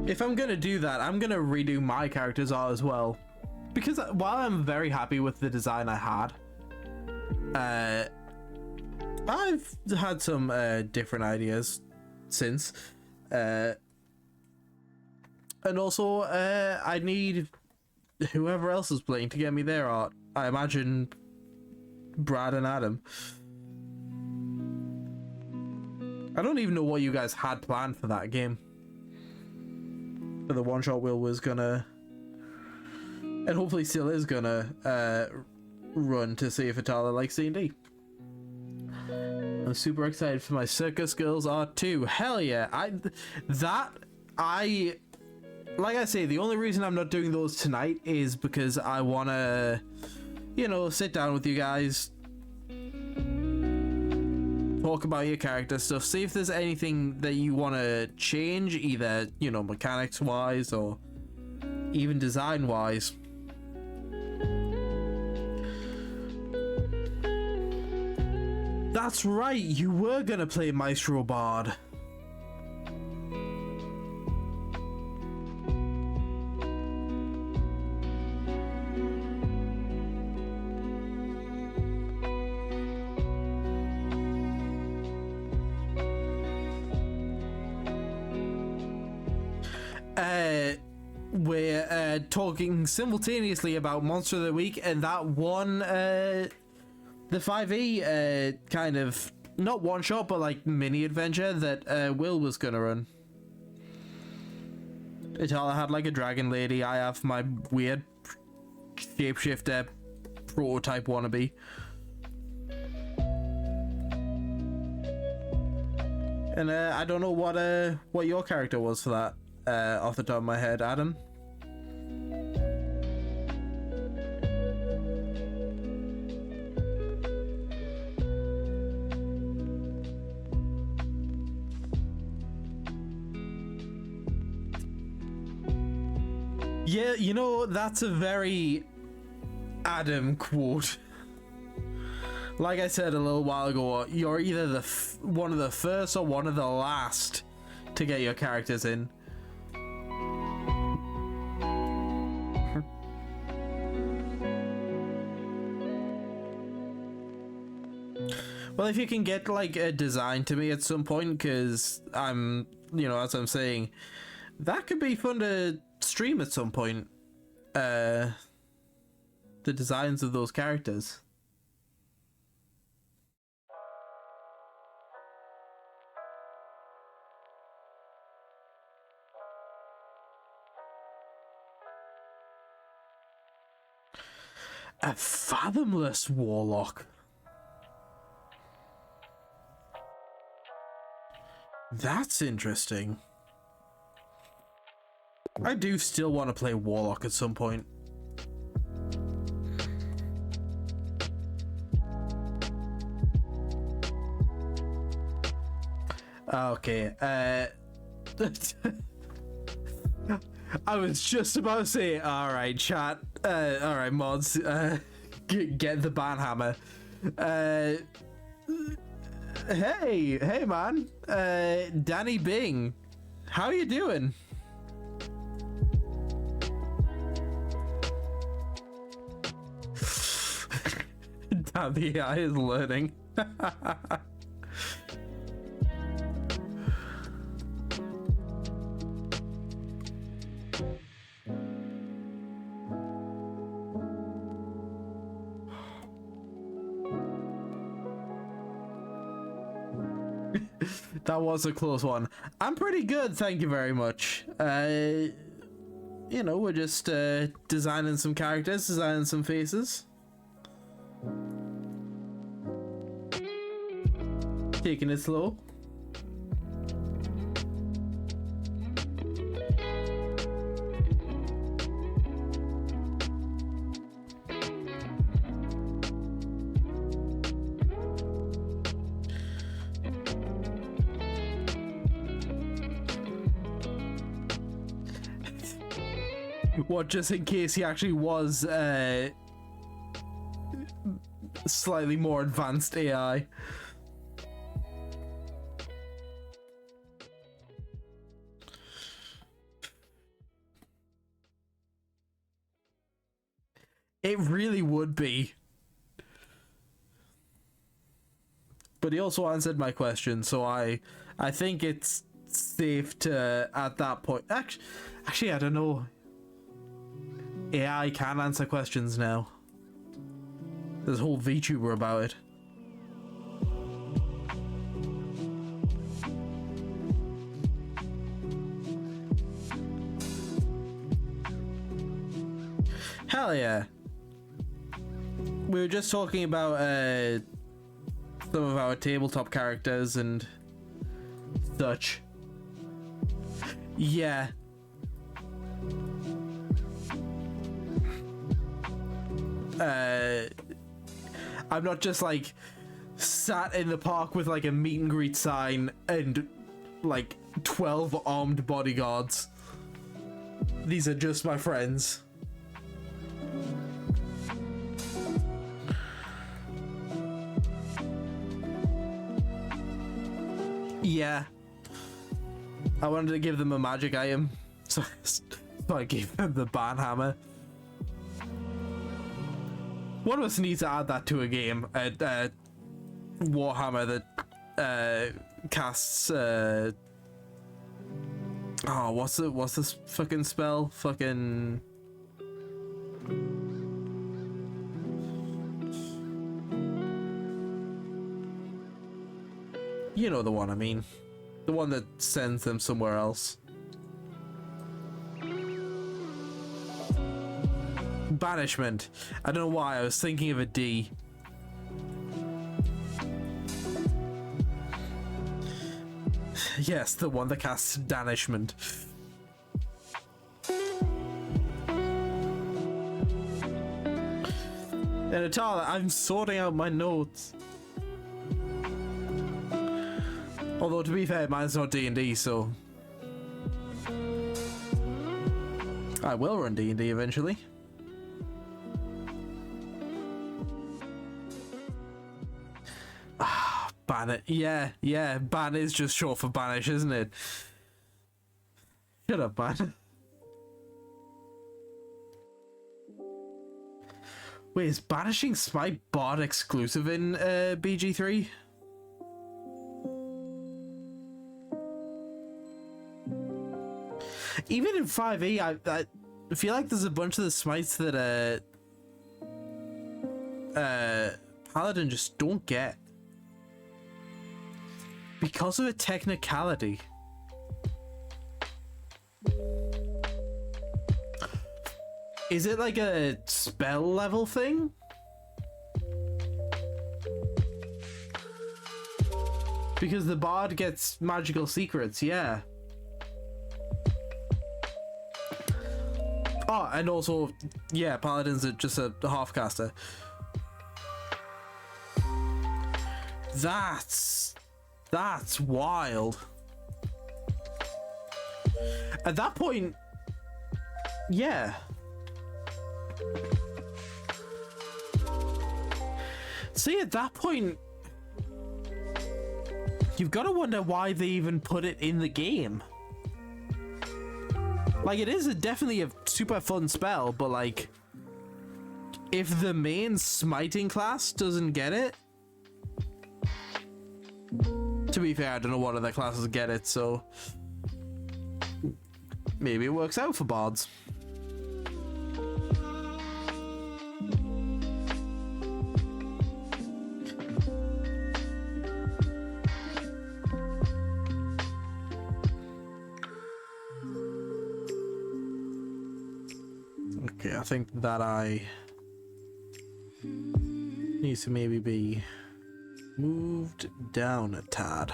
If I'm gonna do that, I'm gonna redo my character's art as well. Because while I'm very happy with the design I had, I've had some different ideas since. And also, I need whoever else is playing to get me their art. I imagine Brad and Adam. I don't even know what you guys had planned for that game. For the one-shot Will was gonna, and hopefully still is gonna, run to see if Atala likes D&D. I'm super excited for my Circus Girls art too. Hell yeah! Like I say, the only reason I'm not doing those tonight is because I wanna, you know, sit down with you guys, talk about your character stuff, see if there's anything that you want to change, either, you know, mechanics wise or even design wise. That's right, you were gonna play Maestro Bard. We're talking simultaneously about Monster of the Week and that one, the 5e kind of, not one shot, but like mini adventure that Will was gonna run. Itala had like a dragon lady. I have my weird shapeshifter prototype wannabe. And I don't know what your character was for that off the top of my head, Adam. Yeah, you know, that's a very Adam quote. Like I said a little while ago, you're either one of the first or one of the last to get your characters in. Well, if you can get like a design to me at some point, because I'm, you know, as I'm saying, that could be fun to stream at some point. The designs of those characters. A fathomless warlock. That's interesting. I do still want to play warlock at some point. Okay, I was just about to say, alright chat, alright mods, get the banhammer. Hey man, Danny Bing, how you doing? Damn, the AI is learning. That was a close one. I'm pretty good, thank you very much. You know, we're just designing some characters, designing some faces. Taking it slow. What, just in case he actually was slightly more advanced AI. It really would be. But he also answered my question, so I think it's safe to, at that point. Actually, I don't know. AI can answer questions now. There's a whole VTuber about it. Hell yeah. We were just talking about some of our tabletop characters and such. Yeah. I'm not just like sat in the park with like a meet and greet sign and like 12 armed bodyguards. These are just my friends. Yeah. I wanted to give them a magic item, so I gave them the banhammer. One of us needs to add that to a game. Warhammer that casts. Oh, what's this fucking spell? Fucking. You know the one I mean. The one that sends them somewhere else. Banishment. I don't know why I was thinking of a D. Yes, the one that casts Danishment. And Atala, I'm sorting out my notes. Although, to be fair, mine's not D&D, so... I will run D&D eventually. Ah, ban it. Yeah, ban is just short for banish, isn't it? Shut up, ban. Wait, is banishing Smite bot exclusive in BG3? Even in 5e, I feel like there's a bunch of the smites that Paladin just don't get because of a technicality. Is it like a spell level thing? Because the bard gets magical secrets, yeah. Oh, and also, yeah, Paladin's just a half caster. That's wild. At that point, yeah. See, at that point, you've got to wonder why they even put it in the game. Like, it is definitely a super fun spell, but like, if the main smiting class doesn't get it, to be fair, I don't know what other classes get it, so maybe it works out for bards. Okay, I think that I needs to maybe be moved down a tad.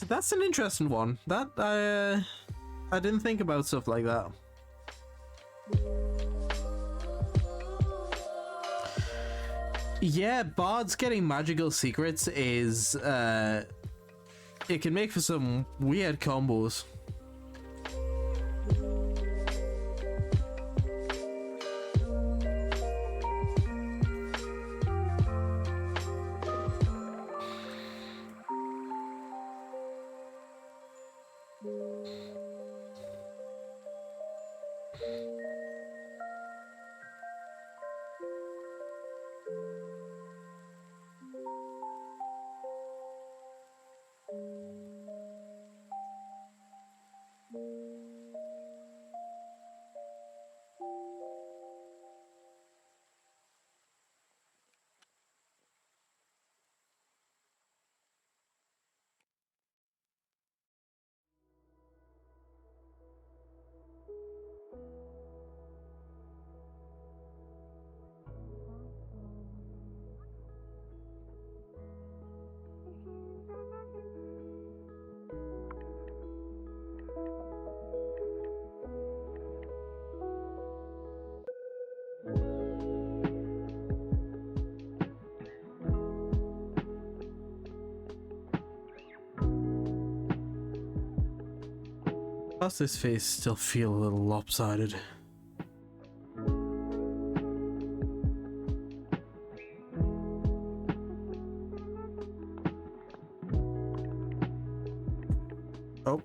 That's an interesting one. That I didn't think about stuff like that. Yeah, bards getting magical secrets is it can make for some weird combos. Does this face still feel a little lopsided? Oh.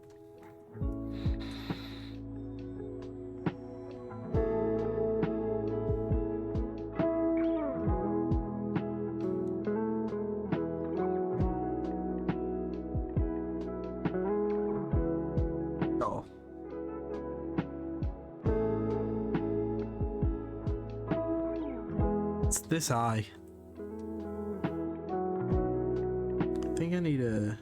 It's this eye. think I need a...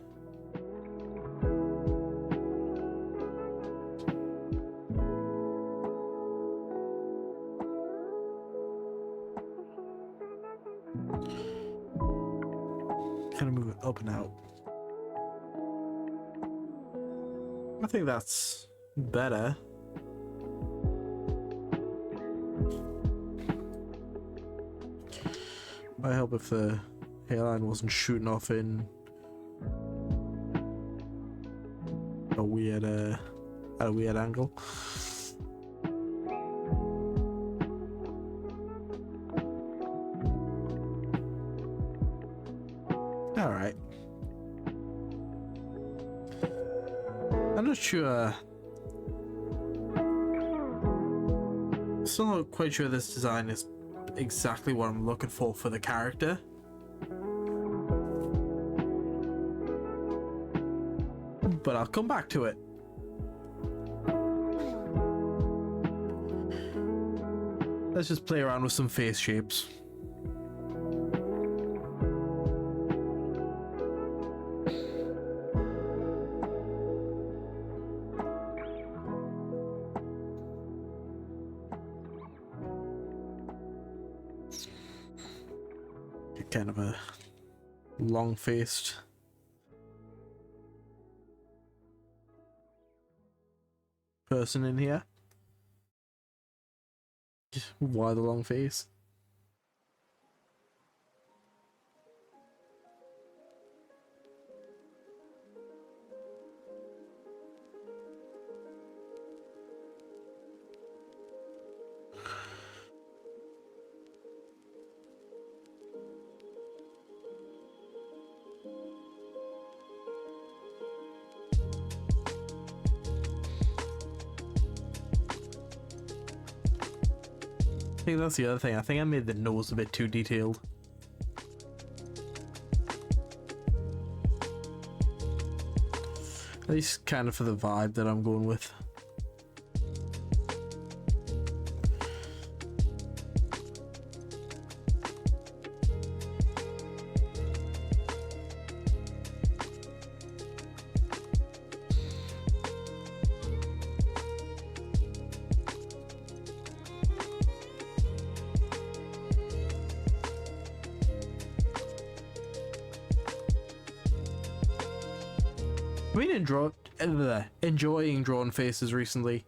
kind of move it up and out. I think that's better. Might help if the hairline wasn't shooting off in a weird at a weird angle. All right. I'm not sure. Still not quite sure this design is exactly what I'm looking for the character. But I'll come back to it. Let's just play around with some face shapes. Kind of a long-faced person in here. Why the long face? I think that's the other thing. I think I made the nose a bit too detailed. At least kind of for the vibe that I'm going with. I've been enjoying drawing faces recently.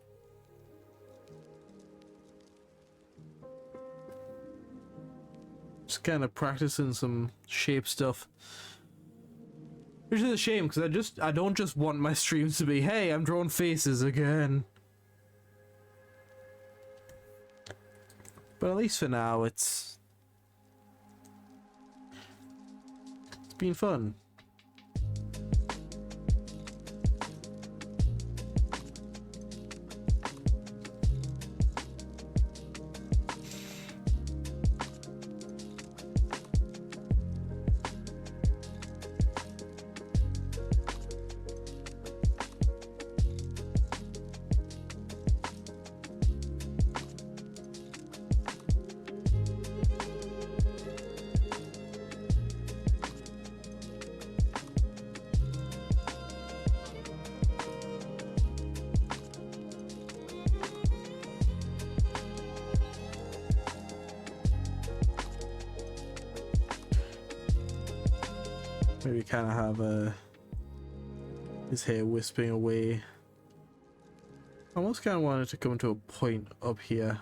Just kind of practicing some shape stuff. Which is a shame because I don't just want my streams to be, hey, I'm drawing faces again. But at least for now, it's been fun. Maybe kind of have his hair wisping away. I almost kind of wanted to come to a point up here.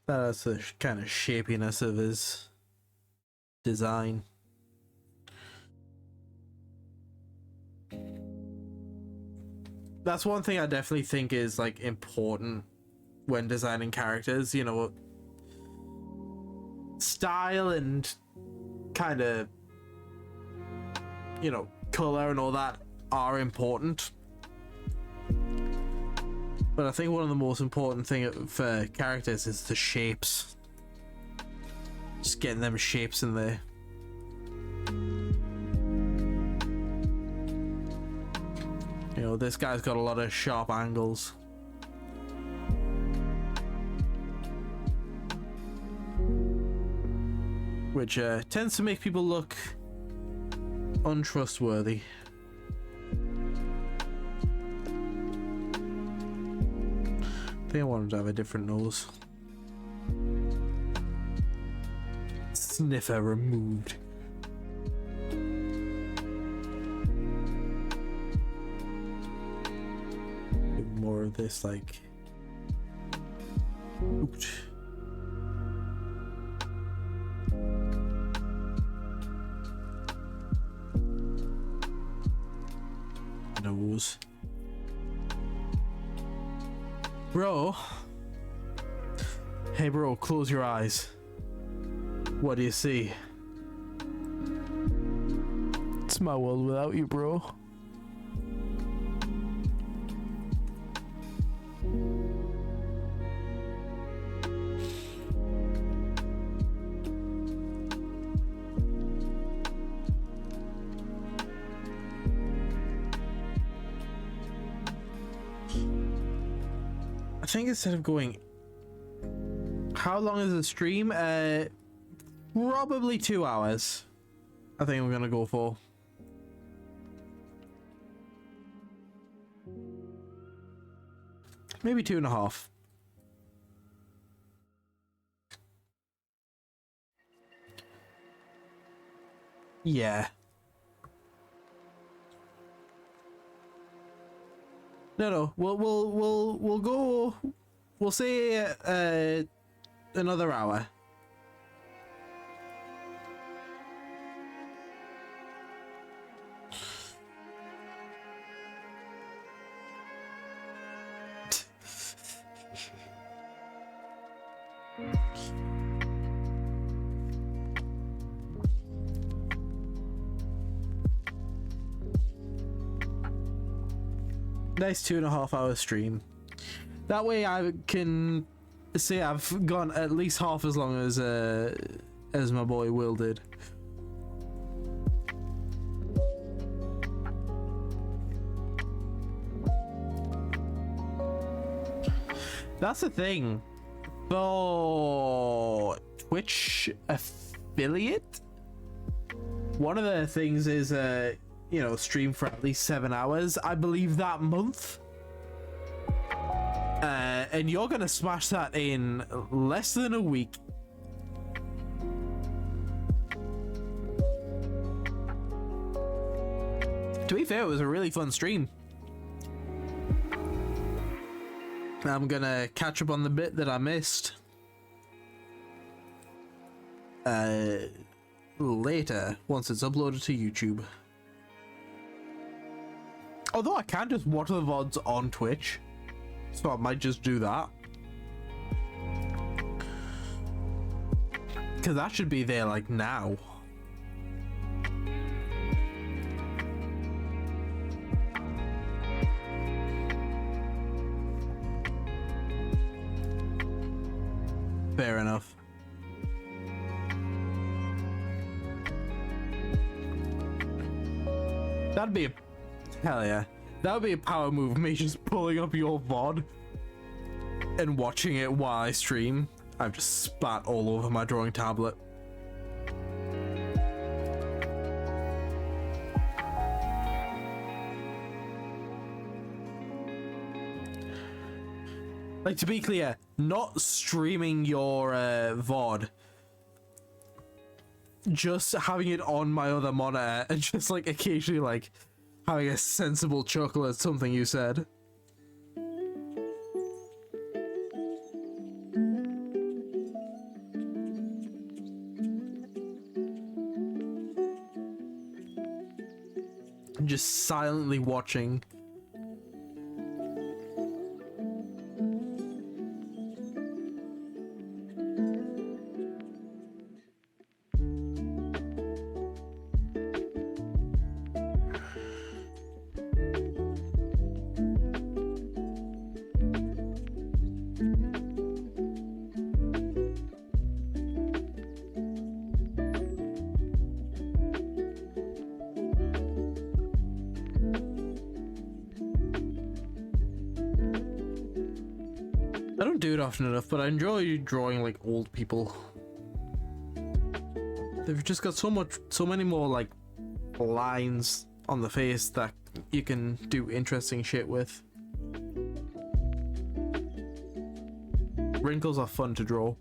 That's the kind of shapiness of his design. That's one thing I definitely think is like important when designing characters, you know, style and kind of, you know, color and all that are important. But I think one of the most important thing for characters is the shapes. Just getting them shapes in there. You know, this guy's got a lot of sharp angles. which tends to make people look untrustworthy. I think I wanted to have a different nose. Sniffer removed. More of this, like. Oops. Nose. Bro. Hey, bro, close your eyes. What do you see? It's my world without you, bro. I think instead of going, how long is the stream? Probably 2 hours. I think I'm gonna go for. Maybe 2.5. Yeah. No. We'll go. We'll say another hour. Nice 2.5 hour stream. That way I can say I've gone at least half as long as my boy Will did. That's the thing. For Twitch affiliate, one of the things is you know, stream for at least 7 hours, I believe, that month. And you're gonna smash that in less than a week. To be fair, it was a really fun stream. I'm gonna catch up on the bit that I missed later, once it's uploaded to YouTube. Although I can just watch the VODs on Twitch, so I might just do that. Because that should be there, like, now. Fair enough. That'd be a... Hell yeah. That would be a power move, me just pulling up your VOD and watching it while I stream. I've just spat all over my drawing tablet. Like, to be clear, not streaming your VOD. Just having it on my other monitor and just, like, occasionally, like, having a sensible chuckle at something you said. And just silently watching. I don't do it often enough, but I enjoy drawing like old people. They've just got so many more like lines on the face that you can do interesting shit with. Wrinkles are fun to draw.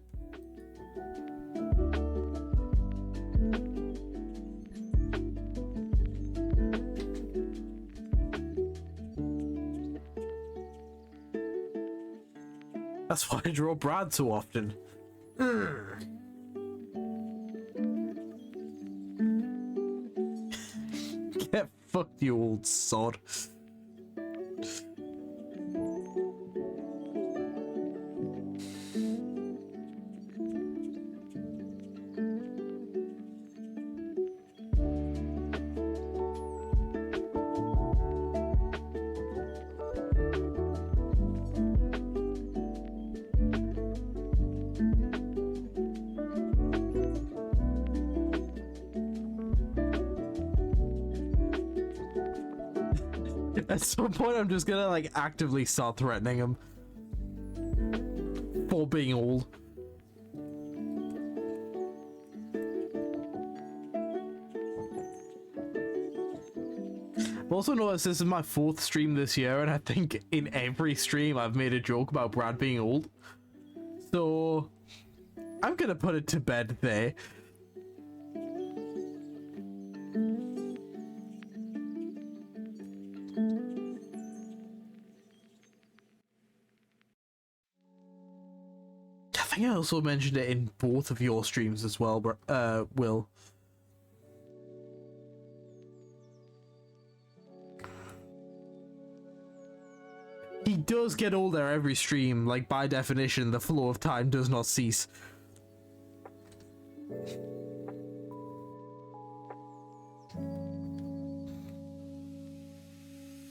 That's why I draw Brad so often. Get fucked, you old sod. At some point, I'm just gonna like actively start threatening him for being old. I've also noticed this is my 4th stream this year, and I think in every stream I've made a joke about Brad being old. So I'm gonna put it to bed there. I think I also mentioned it in both of your streams as well, Will. He does get older every stream, like by definition, the flow of time does not cease.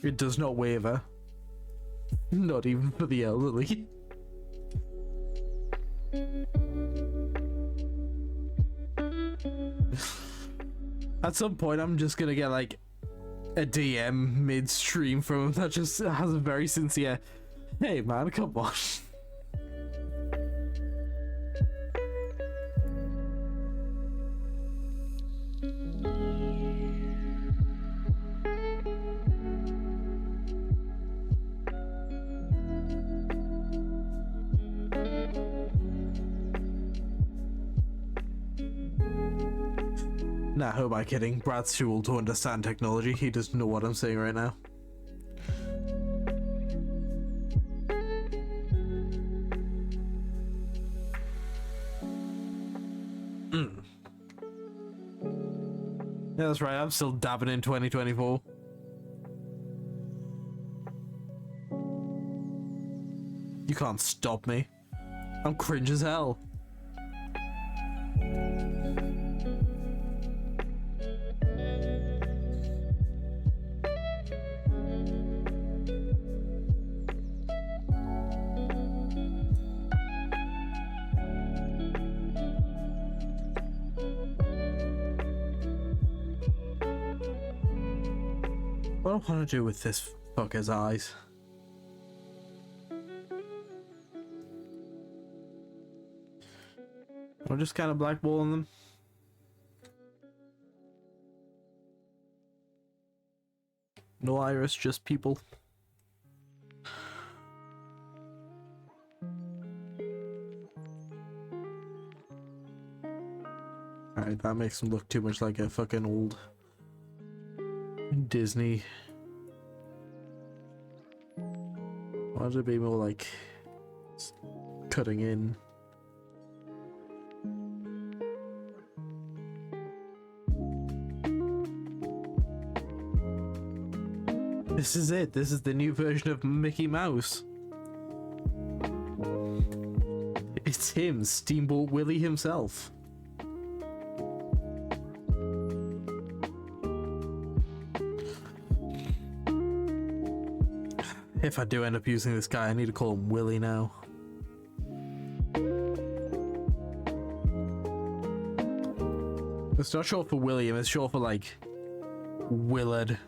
It does not waver. Not even for the elderly. At some point, I'm just gonna get like a DM mid-stream from him that just has a very sincere, "Hey man, come on." Nah, who am I kidding? Brad's too old to understand technology. He doesn't know what I'm saying right now. Yeah, that's right. I'm still dabbing in 2024. You can't stop me. I'm cringe as hell. What do I want to do with this fucker's eyes? I'm just kind of blackballing them. No iris, just people. Alright, that makes him look too much like a fucking old Disney. Why does it be more like cutting in? This is it. This is the new version of Mickey Mouse. It's him, Steamboat Willie himself. If I do end up using this guy, I need to call him Willie now. It's not short for William, it's short for like Willard.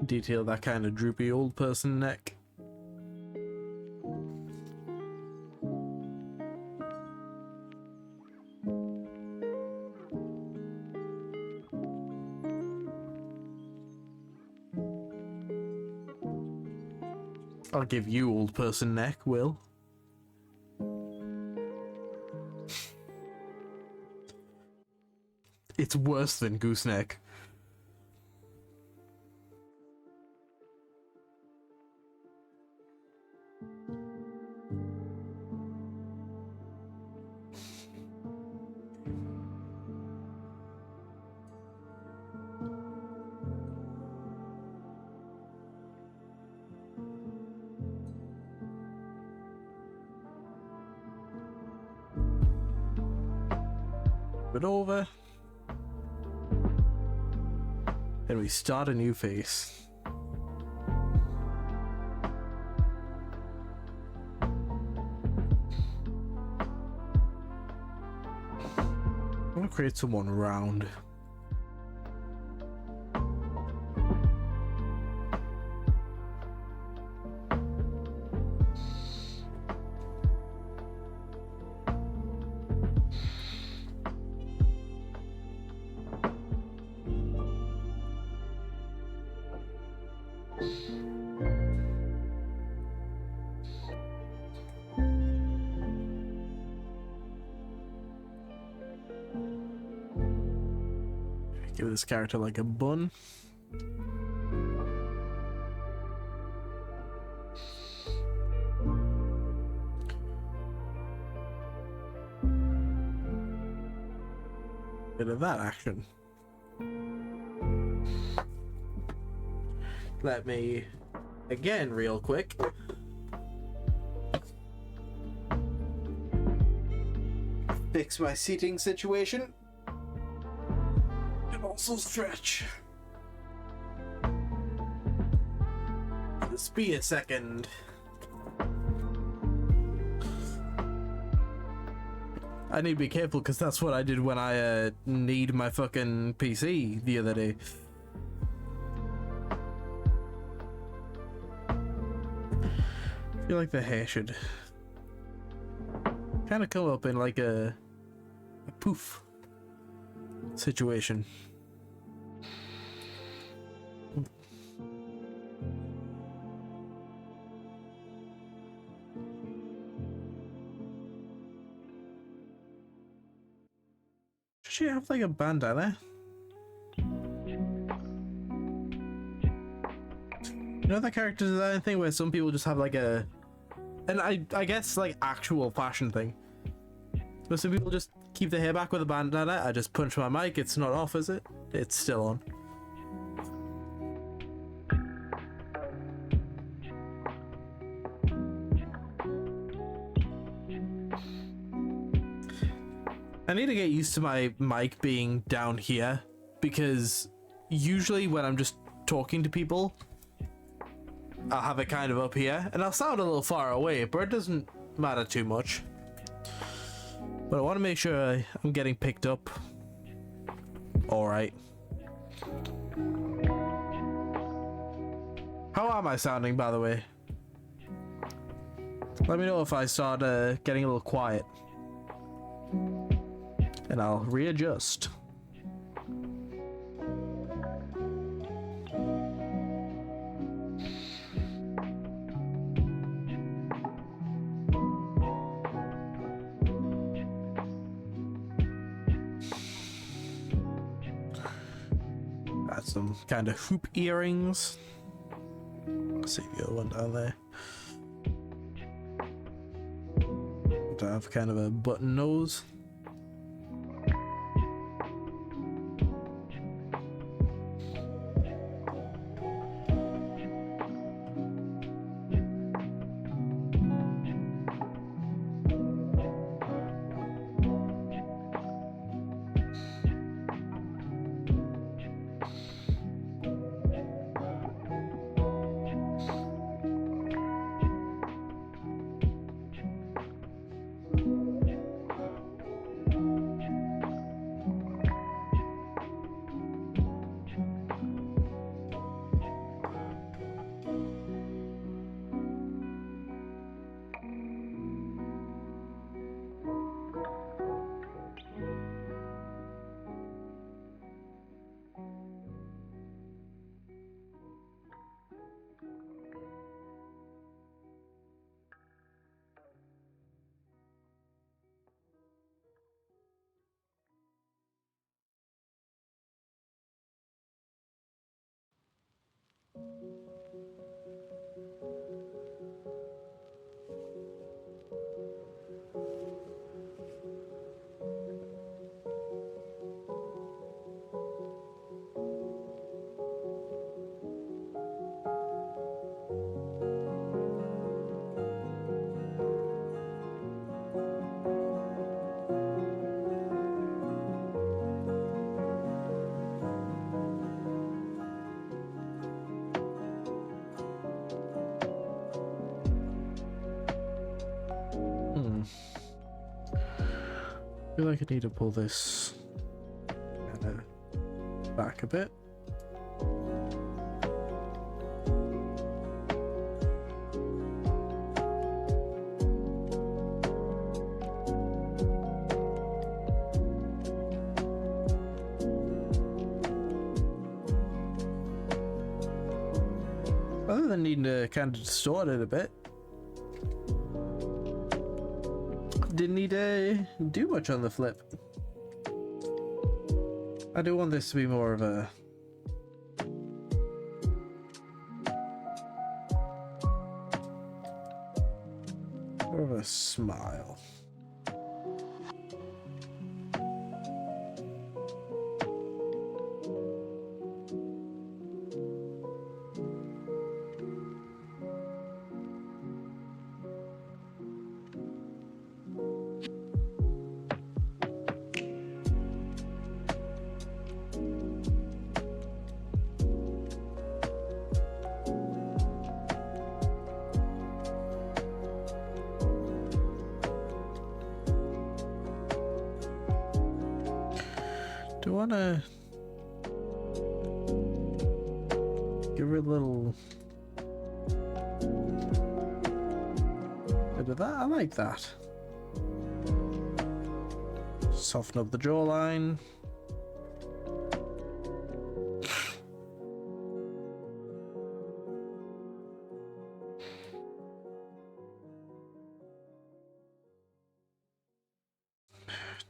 detail that kind of droopy old person neck. I'll give you old person neck, Will. It's worse than gooseneck. It over. And we start a new phase. I'm gonna create someone round. Give this character like a bun. Bit of that action. Let me, again, real quick. Fix my seating situation. And also stretch. Just be a second. I need to be careful because that's what I did when I kneed my fucking PC the other day. I feel like the hair should kind of come up in like a poof situation. Should she have like a bandana? You know that character design thing where some people just have like a, and I guess like actual fashion thing, but some people just keep their hair back with a bandana. I just punch my mic, it's not off, is it? It's still on. I need to get used to my mic being down here, because usually when I'm just talking to people, I'll have it kind of up here, and I'll sound a little far away, but it doesn't matter too much. But I want to make sure I'm getting picked up. Alright. How am I sounding, by the way? Let me know if I start getting a little quiet. And I'll readjust. Got some kind of hoop earrings. See the other one down there. To have kind of a button nose. I feel like I need to pull this kind of back a bit. Other than needing to kind of distort it a bit, didn't need to do much on the flip. I do want this to be more of a smile. Do I want to give her a little bit of that? I like that. Soften up the jawline.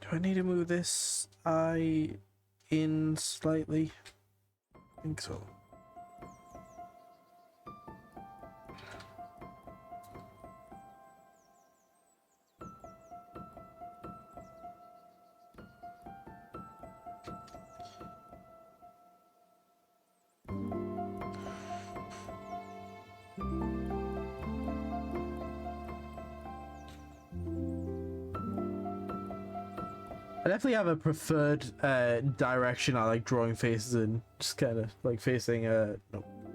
Do I need to move this eye in slightly? I think so. I definitely have a preferred direction. I like drawing faces in, just kind of like facing no,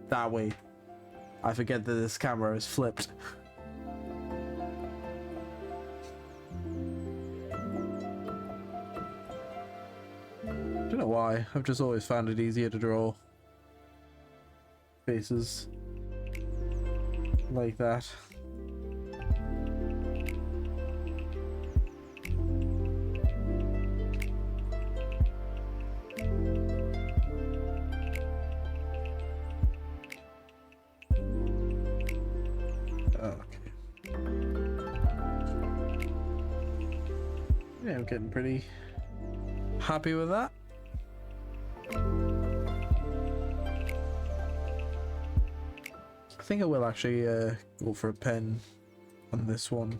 that way. I forget that this camera is flipped. Don't know why. I've just always found it easier to draw faces like that. Yeah, I'm getting pretty happy with that. I think I will actually go for a pen on this one.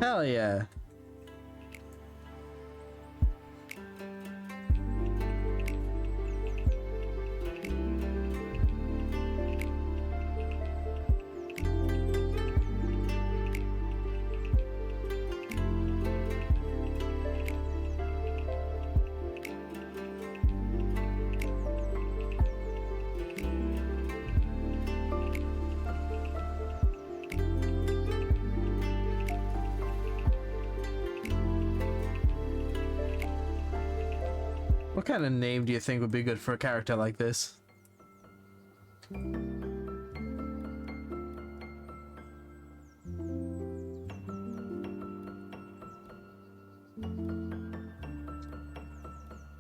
Hell yeah. What kind of name do you think would be good for a character like this? I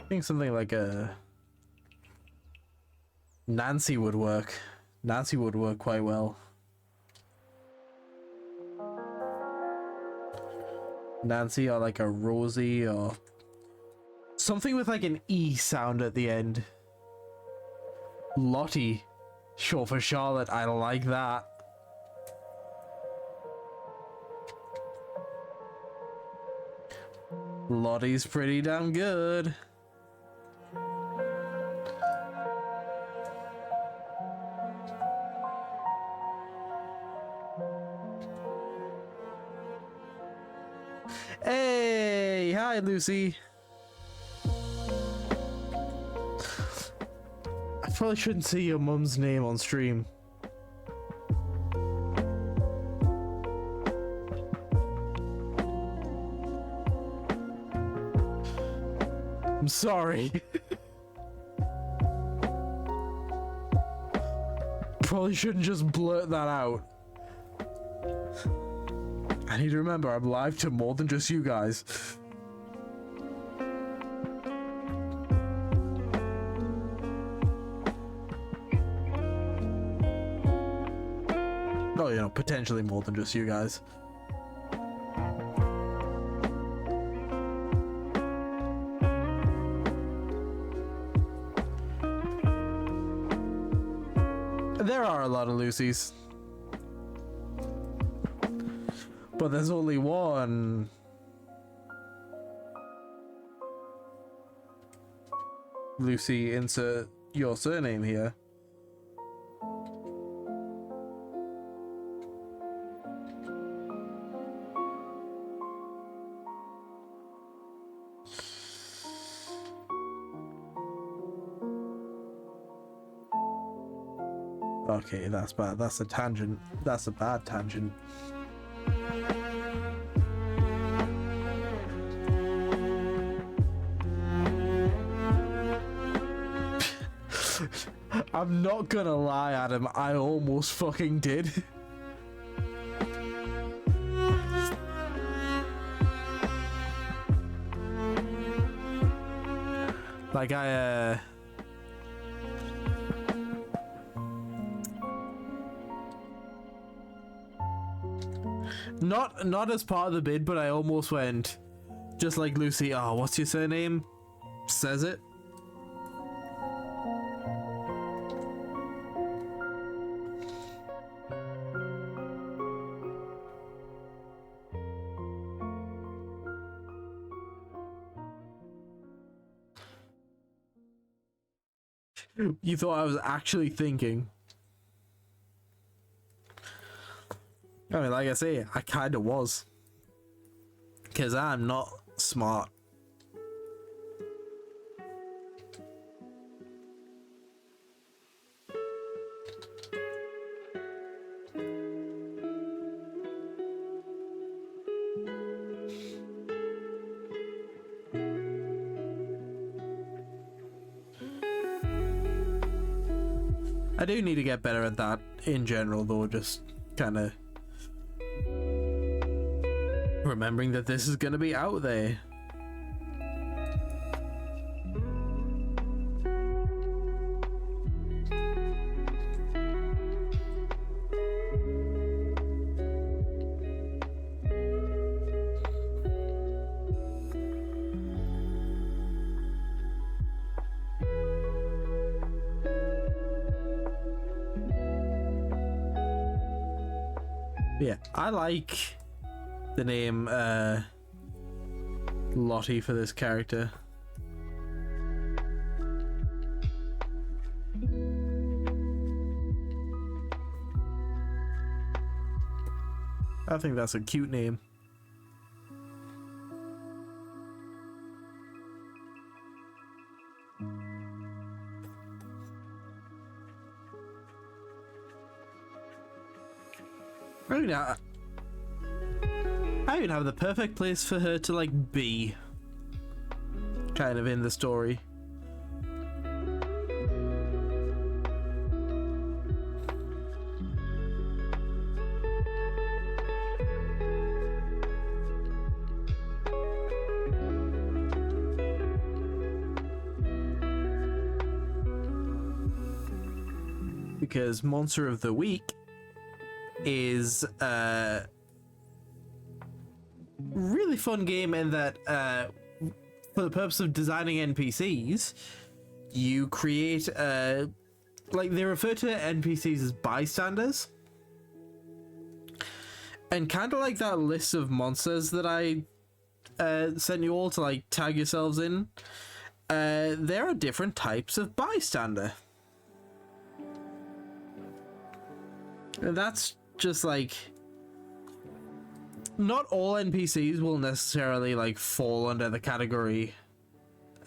think something like a Nancy would work. Nancy would work quite well. Nancy, or like a Rosie, or something with like an E sound at the end. Lottie. Short for Charlotte, I like that. Lottie's pretty damn good. Hey, hi Lucy. I probably shouldn't say your mum's name on stream. I'm sorry. Probably shouldn't just blurt that out. I need to remember I'm live to more than just you guys. Oh, you know, potentially more than just you guys. There are a lot of Lucys. But there's only one. Lucy, insert your surname here. Okay, that's bad. That's a tangent. That's a bad tangent. I'm not gonna lie, Adam. I almost fucking did. Like not as part of the bid, but I almost went just like Lucy. Oh, what's your surname? Says it. You thought I was actually thinking. I mean, like I say, I kind of was. Because I'm not smart. I do need to get better at that in general, though, just kind of remembering that this is going to be out there. Yeah, I like the name Lottie for this character. I think that's a cute name. I even have the perfect place for her to like be kind of in the story. Because Monster of the Week is a really fun game in that for the purpose of designing NPCs, you create a like, they refer to NPCs as bystanders. And kind of like that list of monsters that I sent you all to, like, tag yourselves in, there are different types of bystander. And that's just, like, not all NPCs will necessarily, like, fall under the category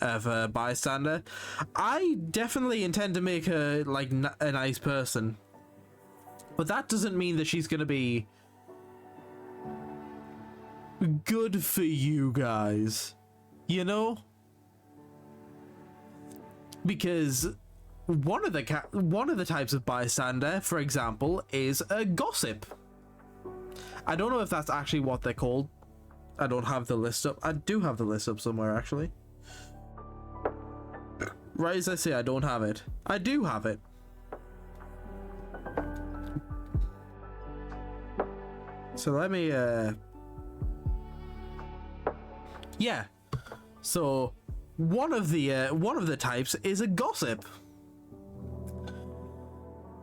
of a bystander. I definitely intend to make her, like, a nice person. But that doesn't mean that she's gonna be good for you guys, you know? Because one of the types of bystander, for example, is a gossip. I don't know if that's actually what they're called. I don't have the list up. I do have the list up somewhere, actually. Right as I say, I don't have it. I do have it. So let me, yeah. So one of the types is a gossip.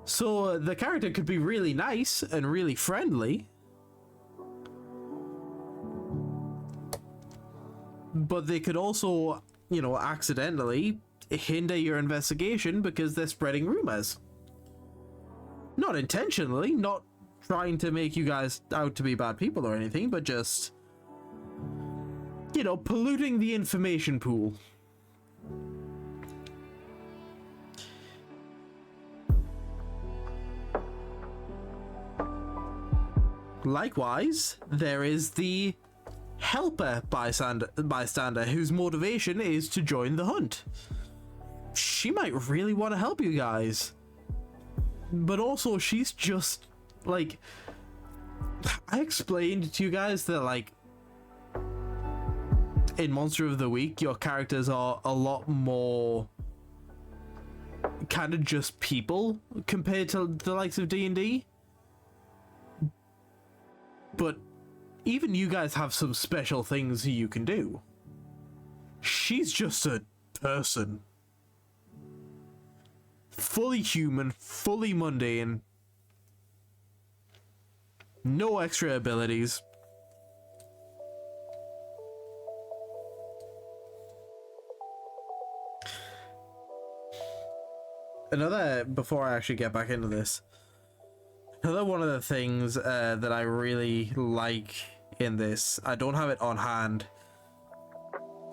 So the character could be really nice and really friendly, but they could also, you know, accidentally hinder your investigation because they're spreading rumors. Not intentionally, not trying to make you guys out to be bad people or anything, but just, you know, polluting the information pool. Likewise, there is the helper bystander whose motivation is to join the hunt. She might really want to help you guys, but also she's just, like, I explained to you guys that, like, in Monster of the Week, your characters are a lot more kind of just people compared to the likes of D&D. But even you guys have some special things you can do. She's just a person. Fully human, fully mundane. No extra abilities. Before I actually get back into this, another one of the things that I really like in this, I don't have it on hand.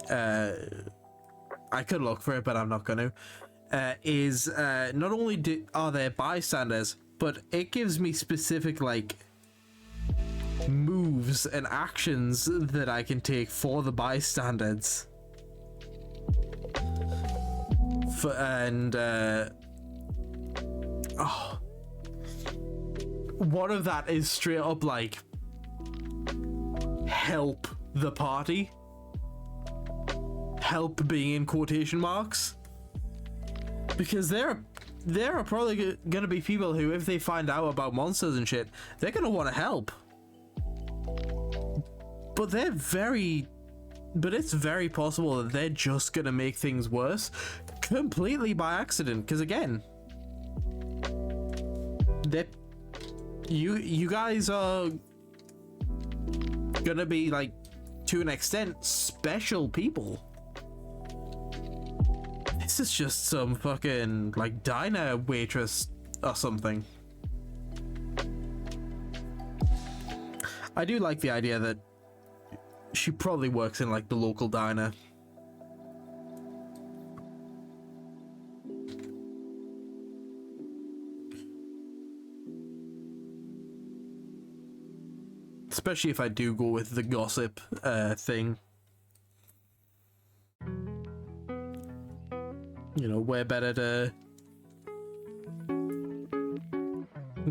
I could look for it, but I'm not going to. Is not only are there bystanders, but it gives me specific, like, moves and actions that I can take for the bystanders. One of that is straight up, like, help the party. Help being in quotation marks. Because there are probably gonna be people who, if they find out about monsters and shit, they're gonna want to help. But it's very possible that they're just gonna make things worse completely by accident. Because again, you guys are gonna be, like, to an extent, special people. This is just some fucking, like, diner waitress or something. I do like the idea that she probably works in, like, the local diner. Especially if I do go with the gossip thing. You know, where better to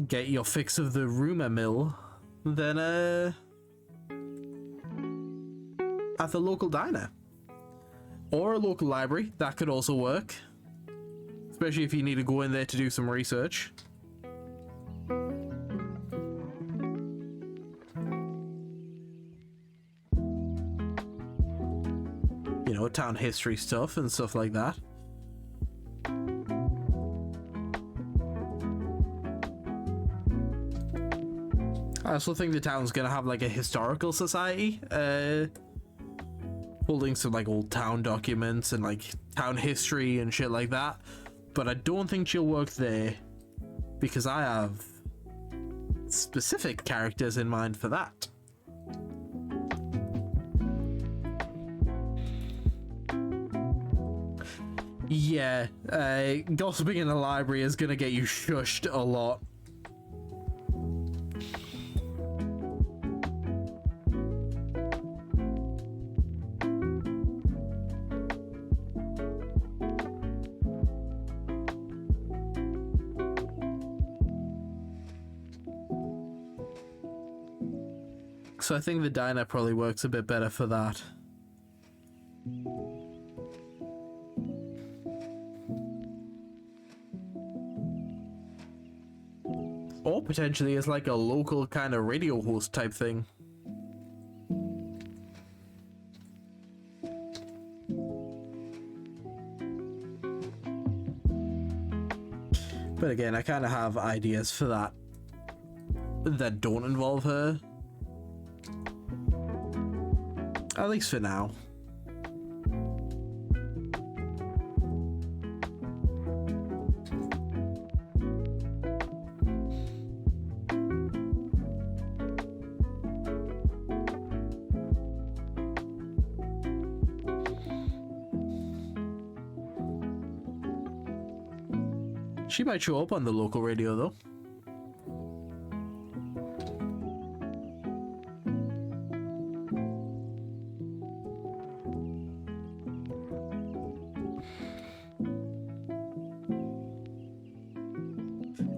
get your fix of the rumor mill than at the local diner. Or a local library, that could also work. Especially if you need to go in there to do some research. You know, town history stuff and stuff like that. I also think the town's gonna have like a historical society, holding some like old town documents and like town history and shit like that. But I don't think she'll work there because I have specific characters in mind for that. Yeah, gossiping in the library is gonna get you shushed a lot. So I think the diner probably works a bit better for that. Or potentially as like a local kind of radio host type thing. But again, I kind of have ideas for that don't involve her. At least for now. She might show up on the local radio though.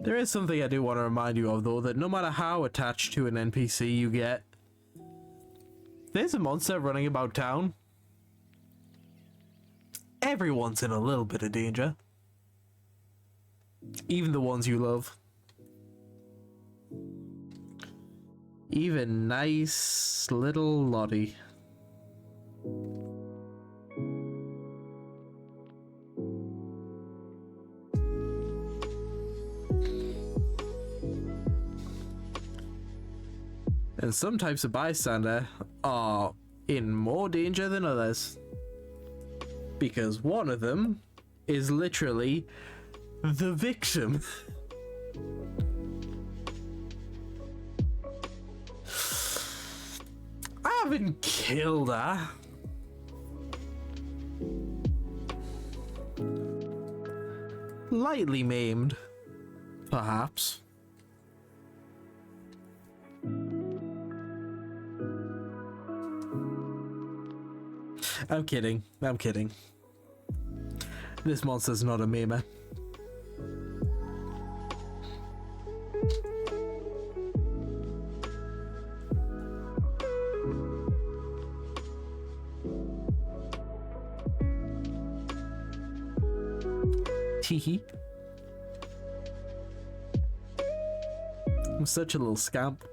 There is something I do want to remind you of though, that no matter how attached to an NPC you get, there's a monster running about town. Everyone's in a little bit of danger. Even the ones you love. Even nice little Lottie. And some types of bystander are in more danger than others. Because one of them is literally the victim. I haven't killed her. Lightly maimed, perhaps. I'm kidding. I'm kidding. This monster's not a maimer. Teehee. I'm such a little scamp.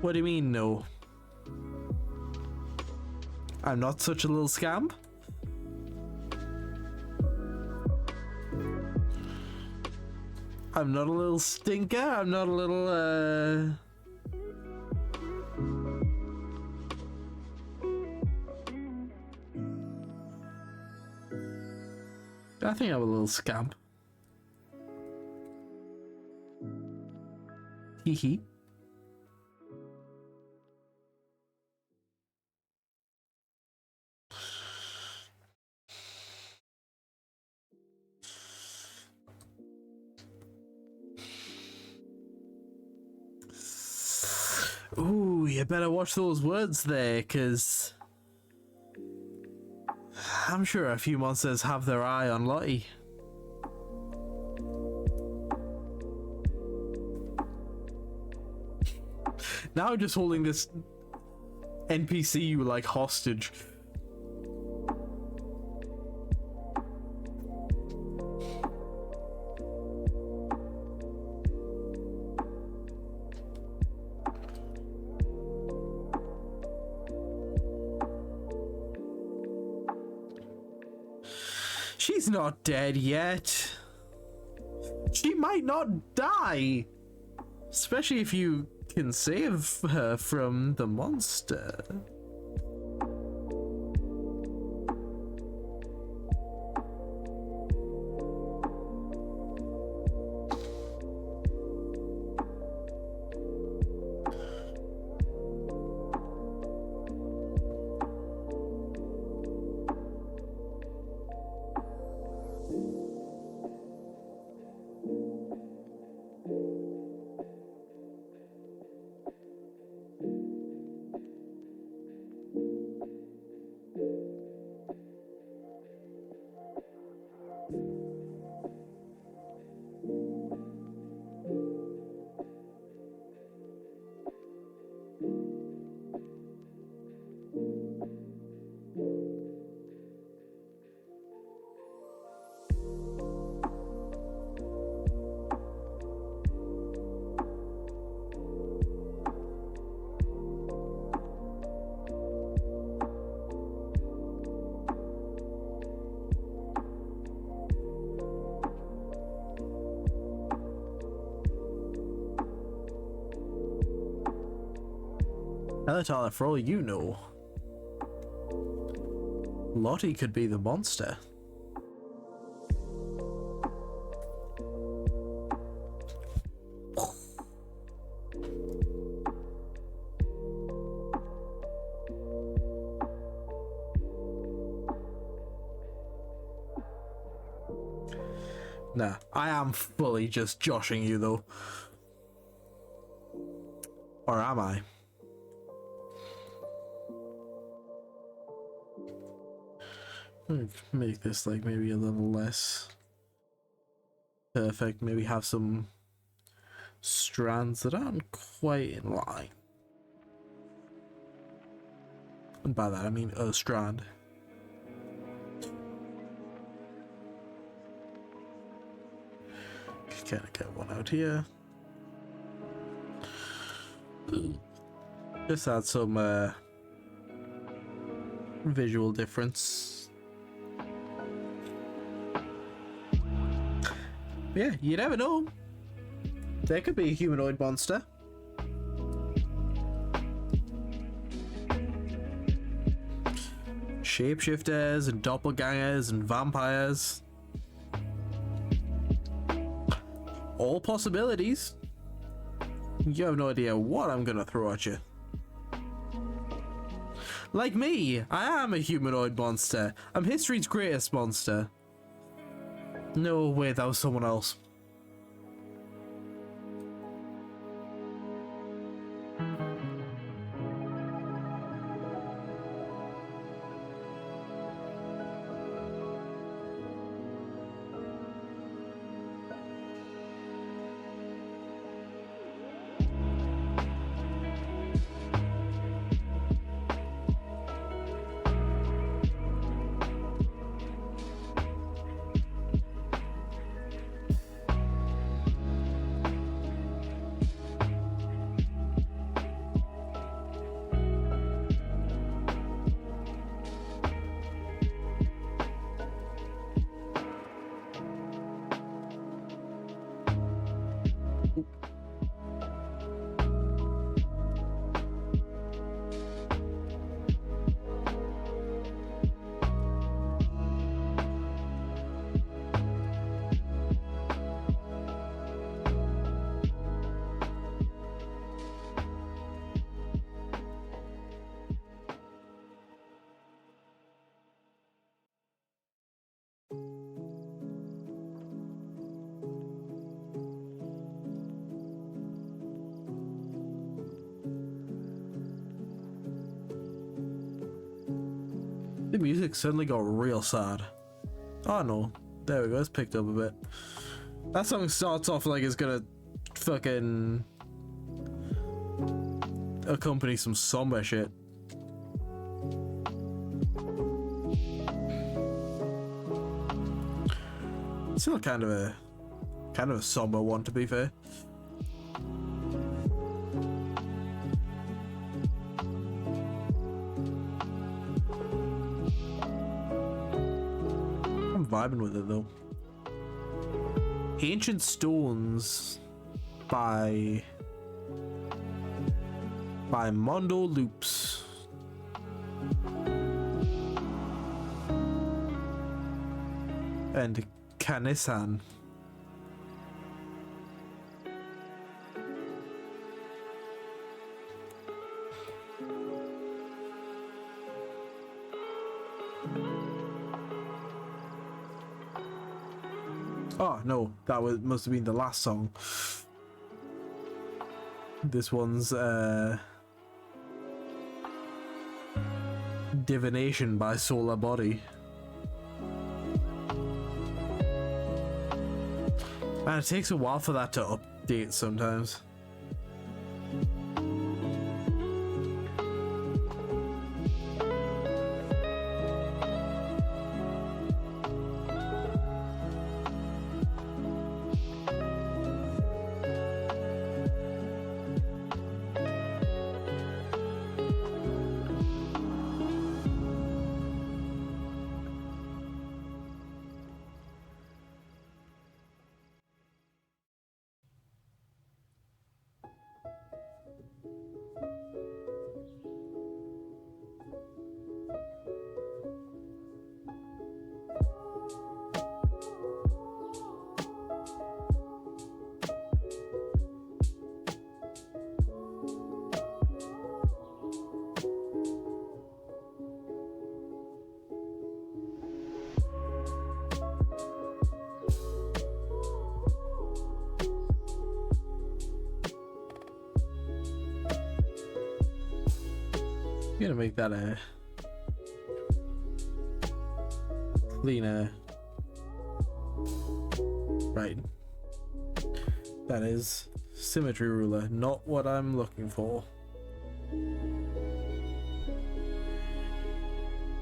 What do you mean, no? I'm not such a little scamp? I'm not a little stinker? I'm not a little, I think I'm a little scamp. Hee hee. Ooh, you better watch those words there, because I'm sure a few monsters have their eye on Lottie. Now I'm just holding this NPC you like hostage. She's not dead yet. She might not die. Especially if you can save her from the monster. Tyler, for all you know, Lottie could be the monster. Nah, I am fully just joshing you though. Or am I? Make this like maybe a little less perfect. Maybe have some strands that aren't quite in line. And by that I mean a strand. Kind of get one out here. Just add some visual difference. Yeah, you never know. There could be a humanoid monster. Shapeshifters and doppelgangers and vampires. All possibilities. You have no idea what I'm gonna throw at you. Like me, I am a humanoid monster. I'm history's greatest monster. No, wait, that was someone else. The music suddenly got real sad. Oh no, there we go, it's picked up a bit. That song starts off like it's gonna fucking accompany some somber shit. Still kind of a somber one, to be fair. I'm vibing with it though. Ancient Stones by Mondo Loops. And Kanisan. Oh no, that must have been the last song. This one's Divination by Solar Body. Man, it takes a while for that to update sometimes. I'm gonna make that a cleaner. Right. That is symmetry ruler, not what I'm looking for.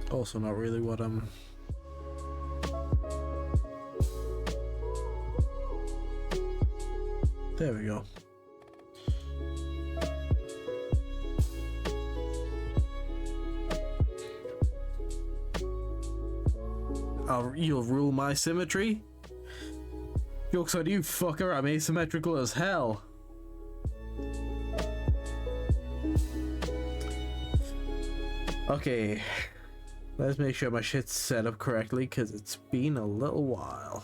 Also not really what I'm... There we go. You'll rule my symmetry? Joke's on you, fucker, I'm asymmetrical as hell. Okay, let's make sure my shit's set up correctly, because it's been a little while.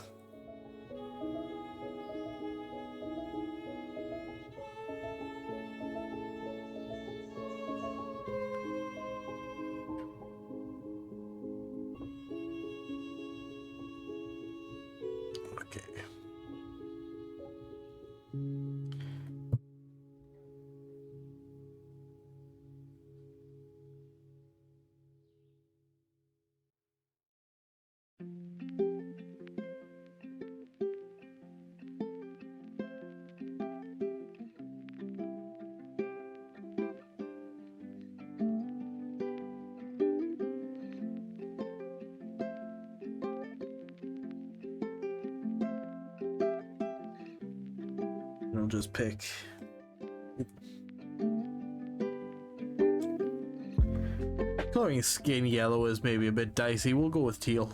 I'll just pick. Coloring skin yellow is maybe a bit dicey. We'll go with teal.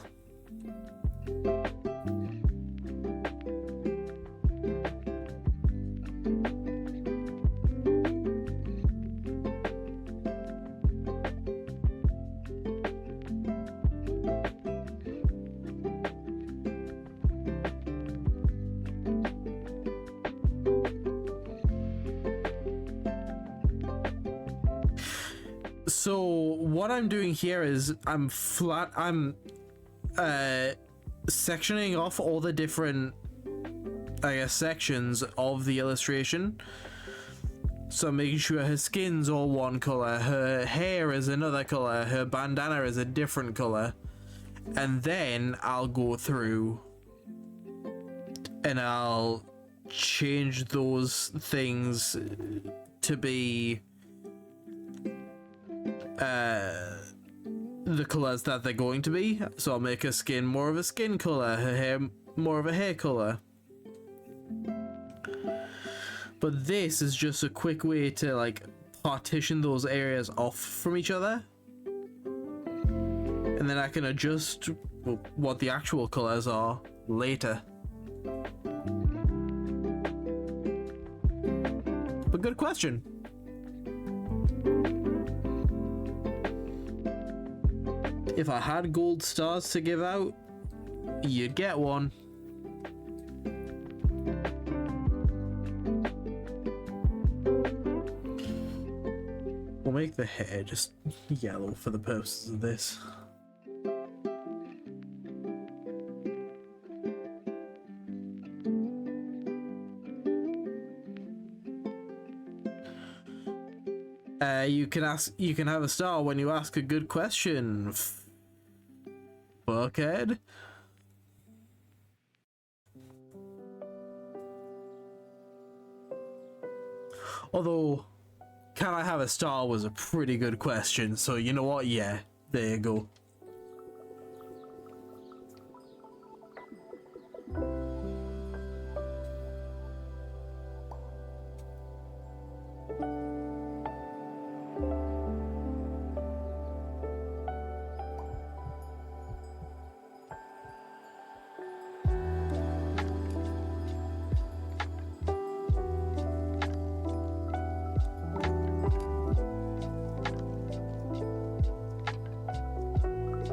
So what I'm doing here is I'm sectioning off all the different, I guess, sections of the illustration. So I'm making sure her skin's all one color, her hair is another color, her bandana is a different color, and then I'll go through and I'll change those things to be the colors that they're going to be. So I'll make her skin more of a skin color, her hair more of a hair color. But this is just a quick way to like partition those areas off from each other. And then I can adjust what the actual colors are later. But good question. If I had gold stars to give out, you'd get one. We'll make the hair just yellow for the purposes of this. You can have a star when you ask a good question. Fuckhead. Although, can I have a star was a pretty good question, so you know what? Yeah, there you go.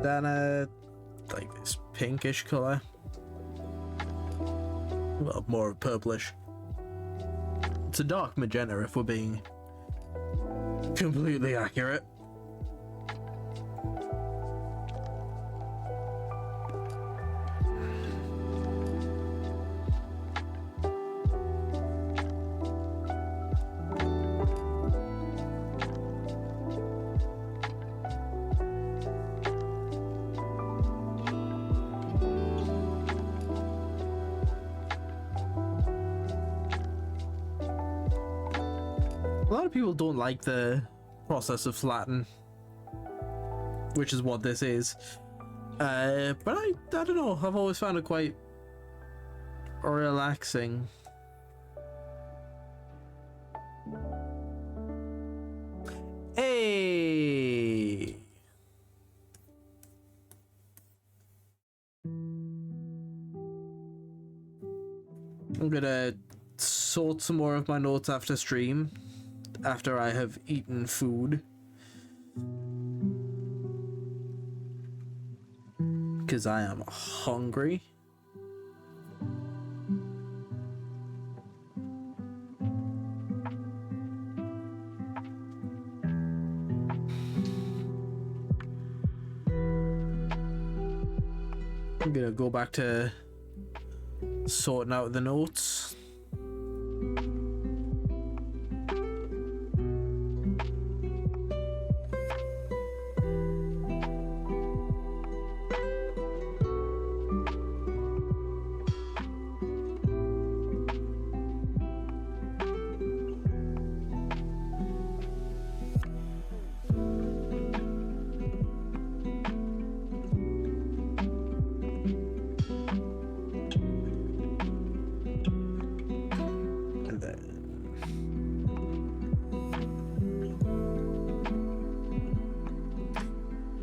Then like this pinkish color, well, more purplish. It's a dark magenta if we're being completely accurate. A lot of people don't like the process of flatten, which is what this is. But I don't know, I've always found it quite relaxing. Hey! I'm gonna sort some more of my notes after stream, after I have eaten food, because I am hungry. I'm gonna go back to sorting out the notes.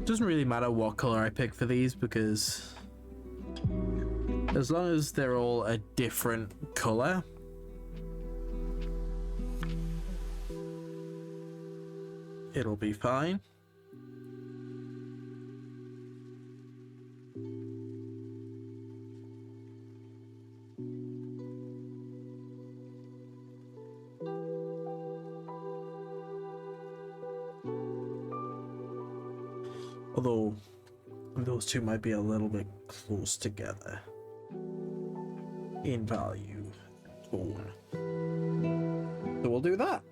Doesn't really matter what color I pick for these, because as long as they're all a different color, it'll be fine. Although those two might be a little bit close together in value tone. So we'll do that.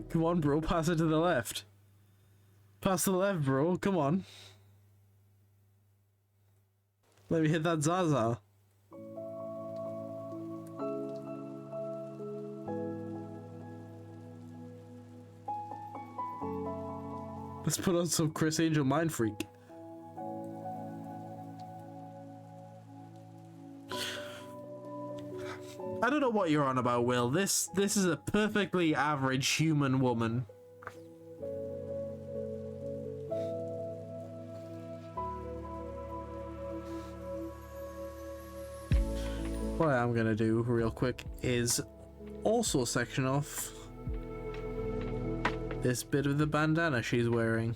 Come on, bro, pass it to the left. Pass to the left, bro, come on. Let me hit that Zaza. Let's put on some Chris Angel Mind Freak. I don't know what you're on about, Will. This is a perfectly average human woman. What I'm gonna do real quick is also section off this bit of the bandana she's wearing.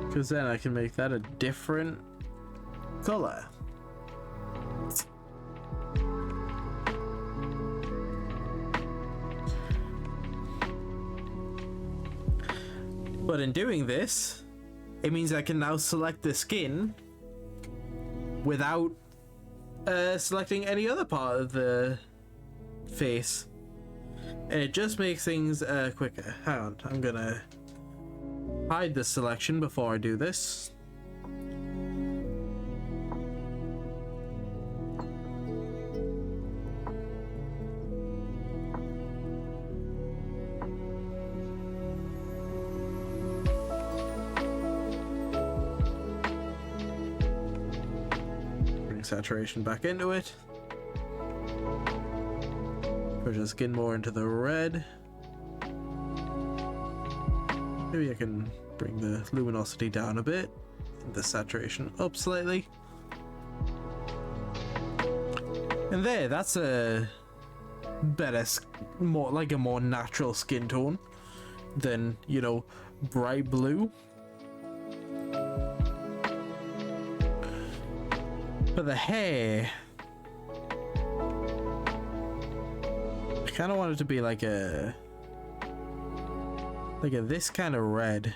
Because then I can make that a different color. But in doing this, it means I can now select the skin without selecting any other part of the face. And it just makes things quicker. Hang on, I'm gonna hide the selection before I do this. Bring saturation back into it. Push the skin more into the red. Maybe I can bring the luminosity down a bit, the saturation up slightly. And there, that's a better, more like a more natural skin tone than, you know, bright blue. For the hair, I kind of want it to be like a this kind of red.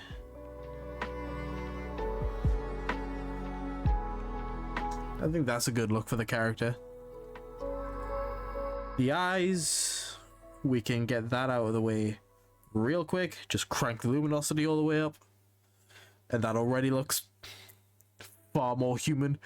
I think that's a good look for the character. The eyes, we can get that out of the way real quick. Just crank the luminosity all the way up. And that already looks far more human.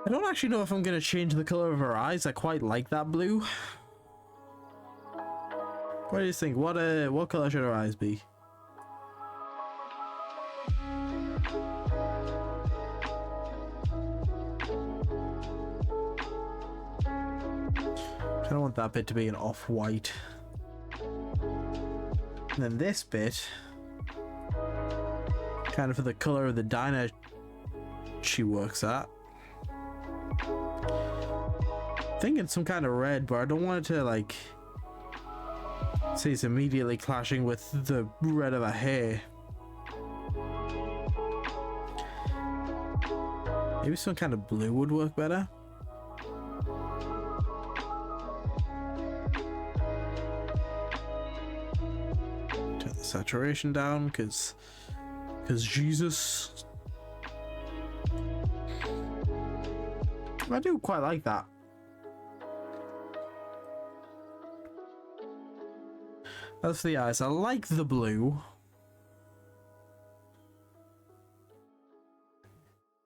I don't actually know if I'm gonna change the color of her eyes. I quite like that blue. What do you think? What color should her eyes be? I don't want that bit to be an off-white. And then this bit, kind of for the color of the diner she works at. Thinking some kind of red, but I don't want it to like say it's immediately clashing with the red of her hair. Maybe some kind of blue would work better. Turn the saturation down because Jesus. I do quite like that. As for the eyes, I like the blue.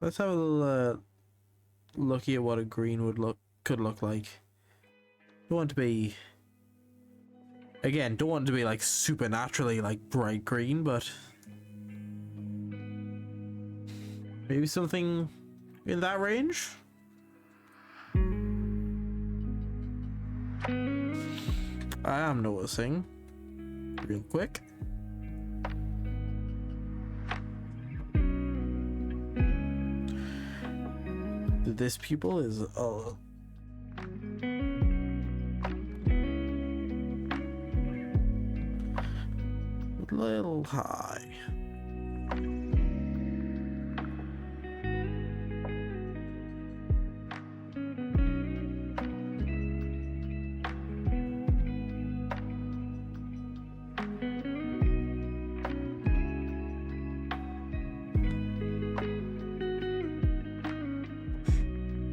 Let's have a little look at what a green could look like. Don't want to be, again, don't want to be like supernaturally like bright green, but maybe something in that range. I am noticing real quick that this pupil is a little high.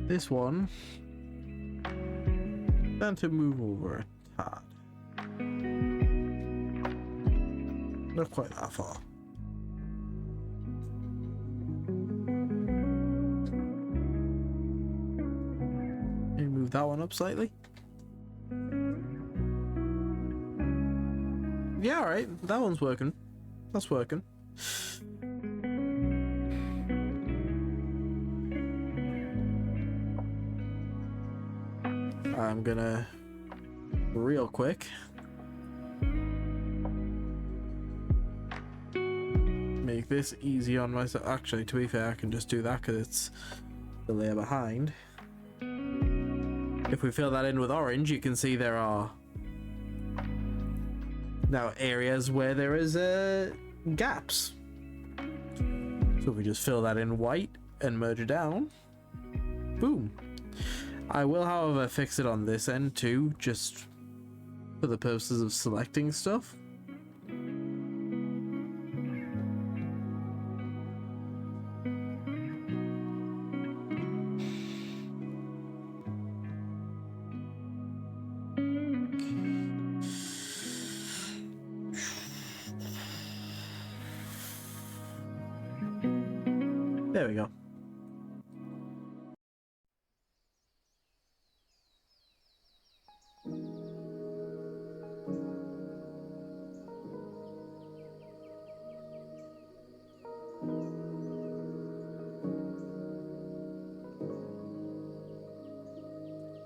This one, then to move over a tad. Not quite that far. Maybe move that one up slightly. Yeah, alright, that one's working. That's working. I'm gonna real quick make this easy on myself. Actually, to be fair, I can just do that because it's the layer behind. If we fill that in with orange, you can see there are now areas where there is gaps. So if we just fill that in white and merge it down, boom. I will, however, fix it on this end too, just for the purposes of selecting stuff. There we go.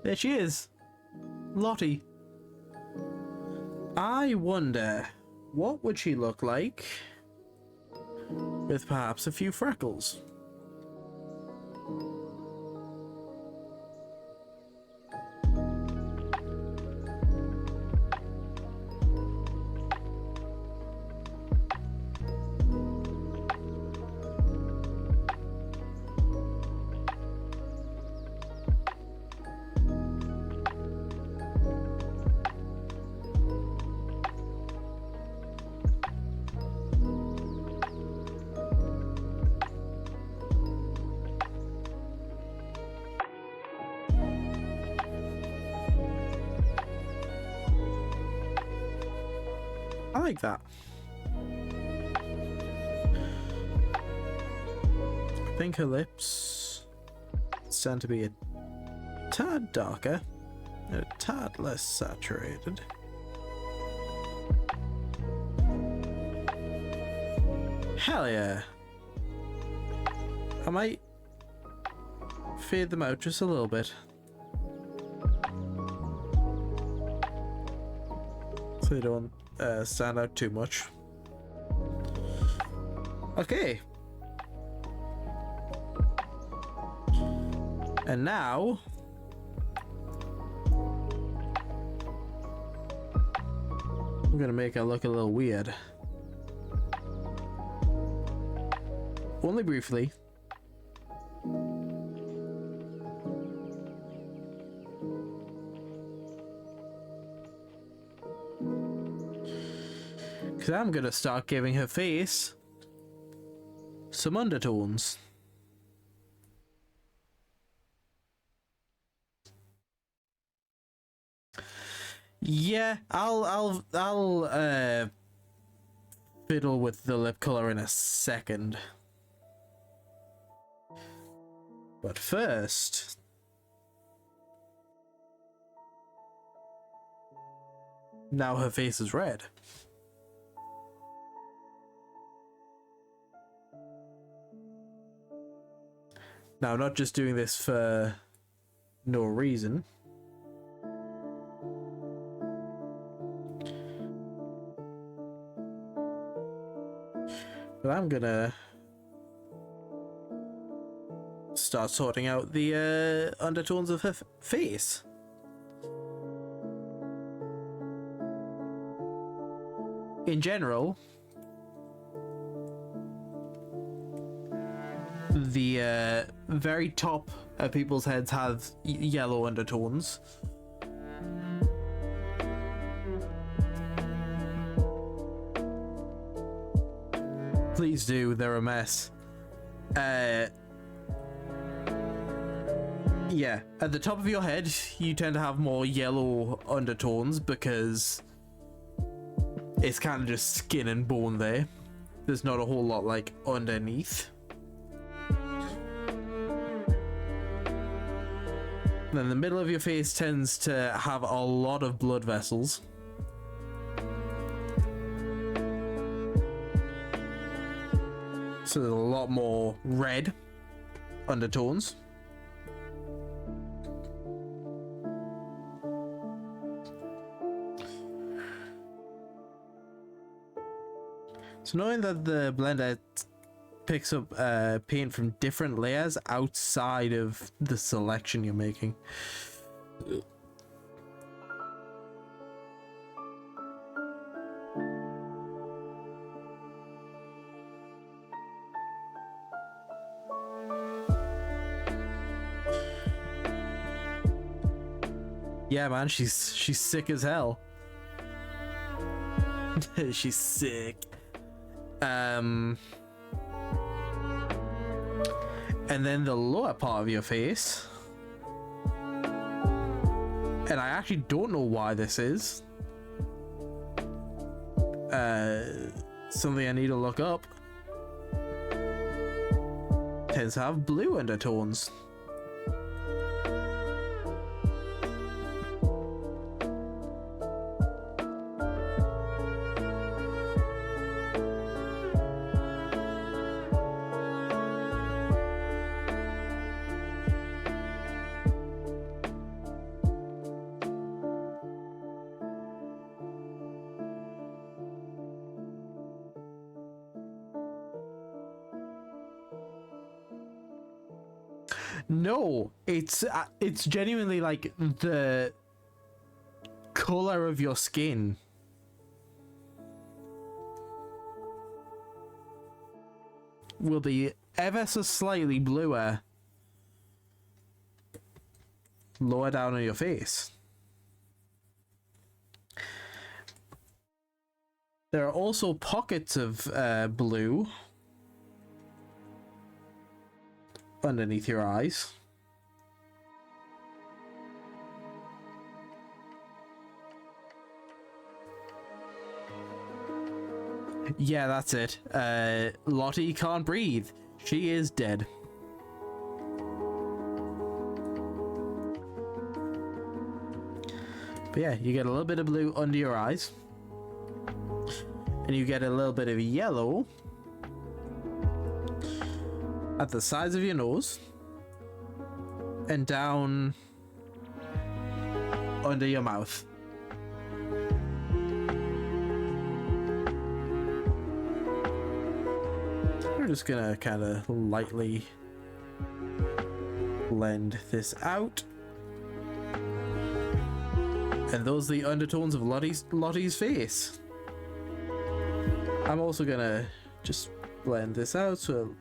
There she is, Lottie. I wonder, what would she look like with perhaps a few freckles? I like that. I think her lips tend to be a tad darker and a tad less saturated. Hell yeah. I might fade them out just a little bit, so they don't stand out too much. Okay. And now I'm gonna make it look a little weird. Only briefly. Because I'm gonna start giving her face some undertones. Yeah, I'll fiddle with the lip color in a second. But first, now her face is red. Now, I'm not just doing this for no reason. But I'm gonna start sorting out the undertones of her face. In general, the very top of people's heads have yellow undertones. Please do, they're a mess. Yeah, at the top of your head, you tend to have more yellow undertones because it's kind of just skin and bone there. There's not a whole lot like underneath. Then the middle of your face tends to have a lot of blood vessels. So there's a lot more red undertones. So knowing that the blender picks up paint from different layers outside of the selection you're making. Yeah, man, she's sick as hell. She's sick. And then the lower part of your face. And I actually don't know why this is. Something I need to look up. Tends to have blue undertones. No, it's genuinely like the color of your skin. Will be ever so slightly bluer lower down on your face. There are also pockets of blue underneath your eyes. Yeah, that's it. Lottie can't breathe. She is dead. But yeah, you get a little bit of blue under your eyes. And you get a little bit of yellow at the sides of your nose and down under your mouth. We're just gonna kind of lightly blend this out. And those are the undertones of Lottie's face. I'm also gonna just blend this out so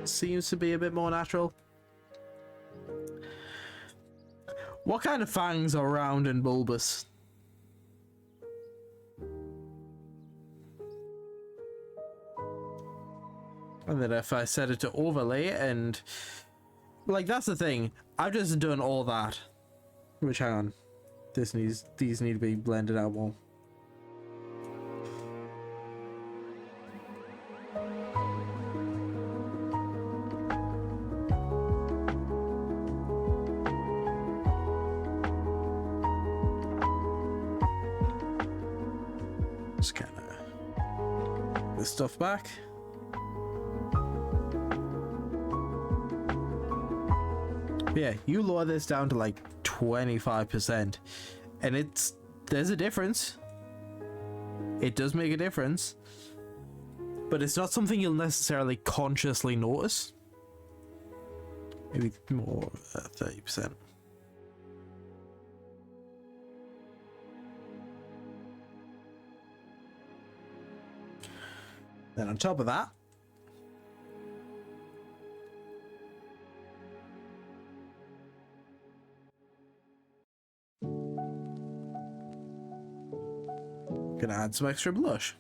it seems to be a bit more natural. What kind of fangs are round and bulbous? And then if I set it to overlay and... like, that's the thing. I've just done all that. Which, hang on. these need to be blended out more. Just kind of this stuff back. But yeah, you lower this down to like 25%, and there's a difference. It does make a difference, but it's not something you'll necessarily consciously notice. Maybe more 30%. Then on top of that, gonna add some extra blush.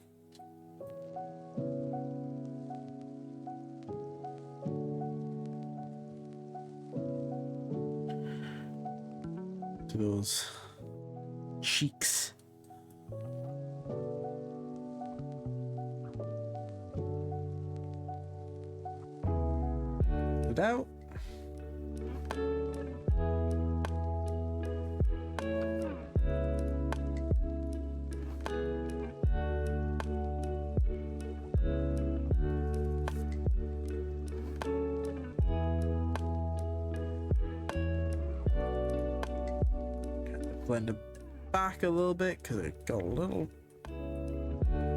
To those cheeks. It out. Blend it back a little bit because it got a little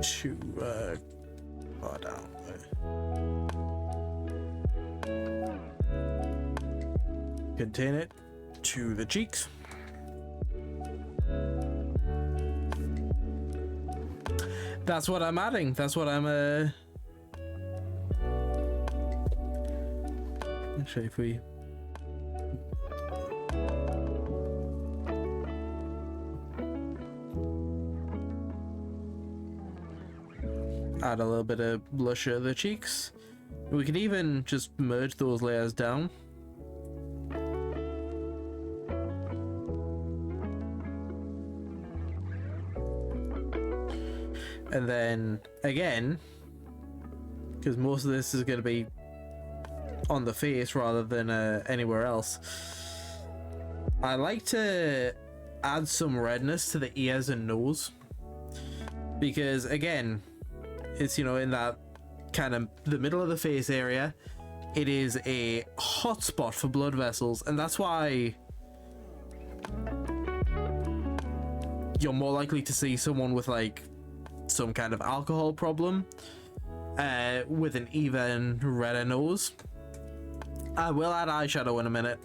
too far down there. Contain it to the cheeks. That's what I'm adding. That's what I'm actually, if we add a little bit of blush at the cheeks. We could even just merge those layers down. And then again, because most of this is going to be on the face rather than anywhere else, I like to add some redness to the ears and nose, because again, it's, you know, in that kind of the middle of the face area, it is a hot spot for blood vessels, and that's why you're more likely to see someone with like some kind of alcohol problem with an even redder nose. I will add eyeshadow in a minute.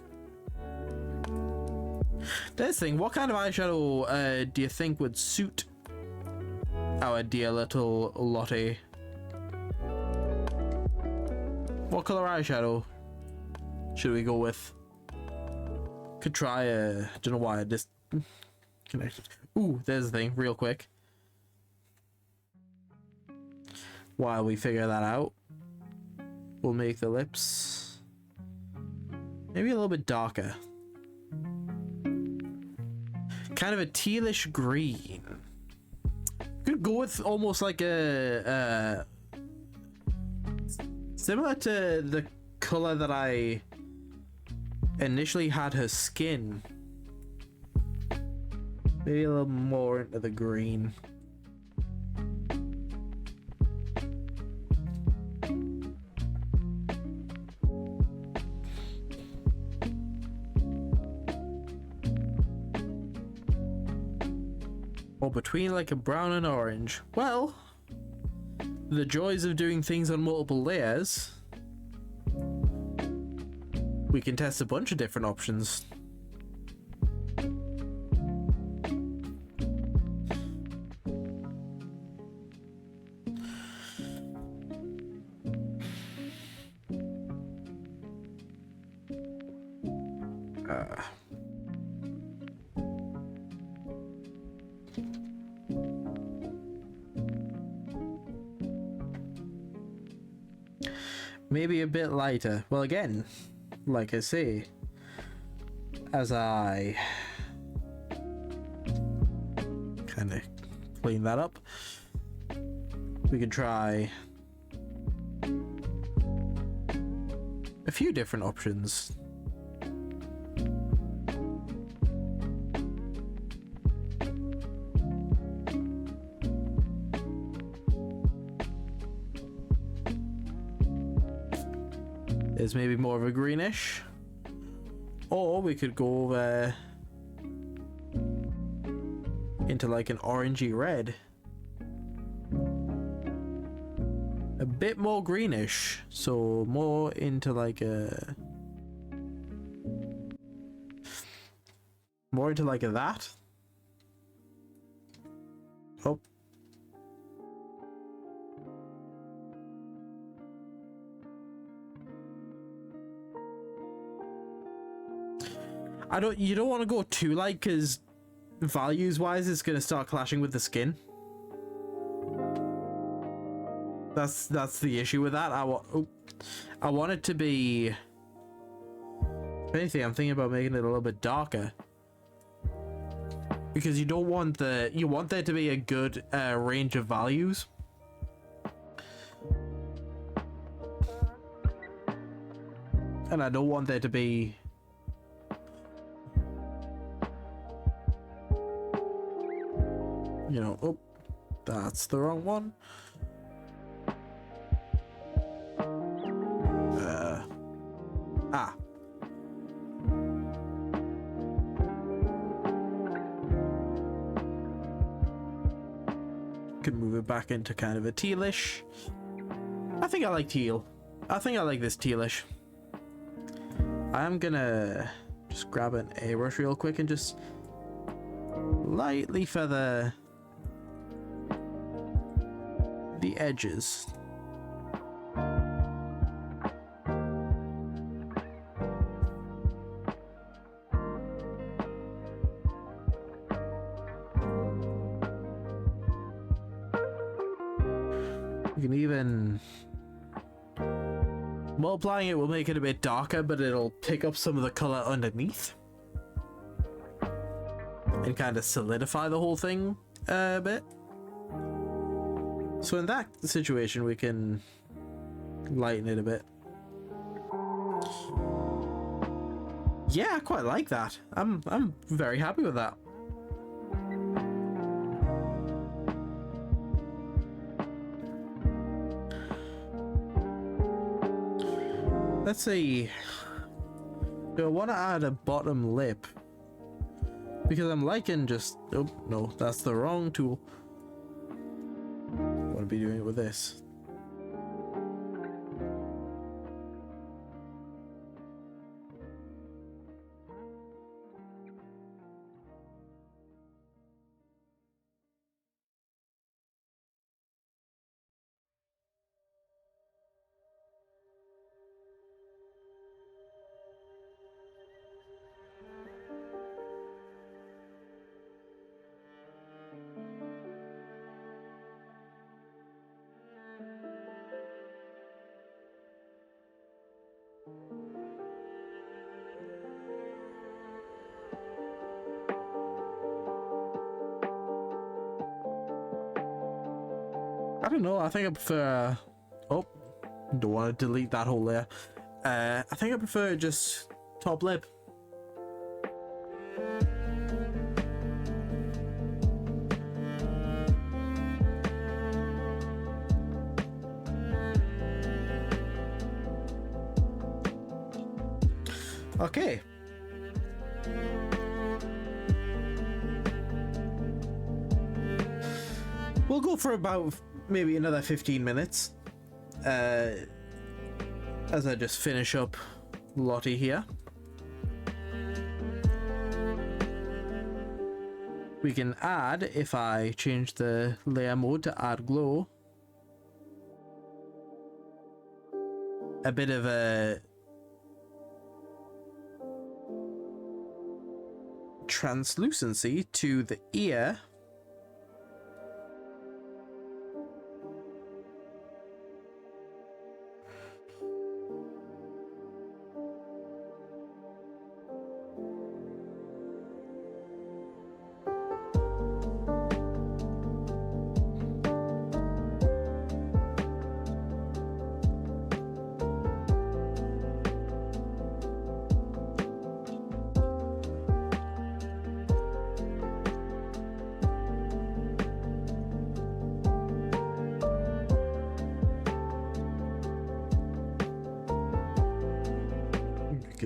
This thing, what kind of eyeshadow do you think would suit our dear little Lottie? What color eyeshadow should we go with? Could try don't know why I disconnected. Ooh, there's the thing, real quick. While we figure that out, we'll make the lips maybe a little bit darker. Kind of a tealish green. Could go with almost like a similar to the color that I initially had her skin. Maybe a little more into the green. Or between like a brown and orange. Well, the joys of doing things on multiple layers. We can test a bunch of different options. Maybe a bit lighter. Well, again, like I say, as I kind of clean that up. We could try a few different options. There's maybe more of a greenish, or we could go over into like an orangey red, a bit more greenish, so more into like a that. Oh, you don't want to go too light, because values wise it's going to start clashing with the skin. That's the issue with that. I want it to be, if anything, I'm thinking about making it a little bit darker, because you don't want you want there to be a good range of values. And I don't want there to be, you know, oh, that's the wrong one. Can move it back into kind of a tealish. I think I like teal. I think I like this tealish. I'm gonna just grab an airbrush real quick and just lightly feather the edges. You can even, multiplying it will make it a bit darker, but it'll pick up some of the color underneath and kind of solidify the whole thing a bit. So in that situation, we can lighten it a bit. Yeah, I quite like that. I'm very happy with that. Let's see. Do I want to add a bottom lip? Because I'm liking just... Oh, no, that's the wrong tool. I want to be doing it with this. I don't know, I think I prefer... Oh, don't want to delete that whole layer. I think I prefer just top lip. Okay. We'll go for about maybe another 15 minutes as I just finish up Lottie here. We can add, if I change the layer mode to add glow, a bit of a translucency to the ear.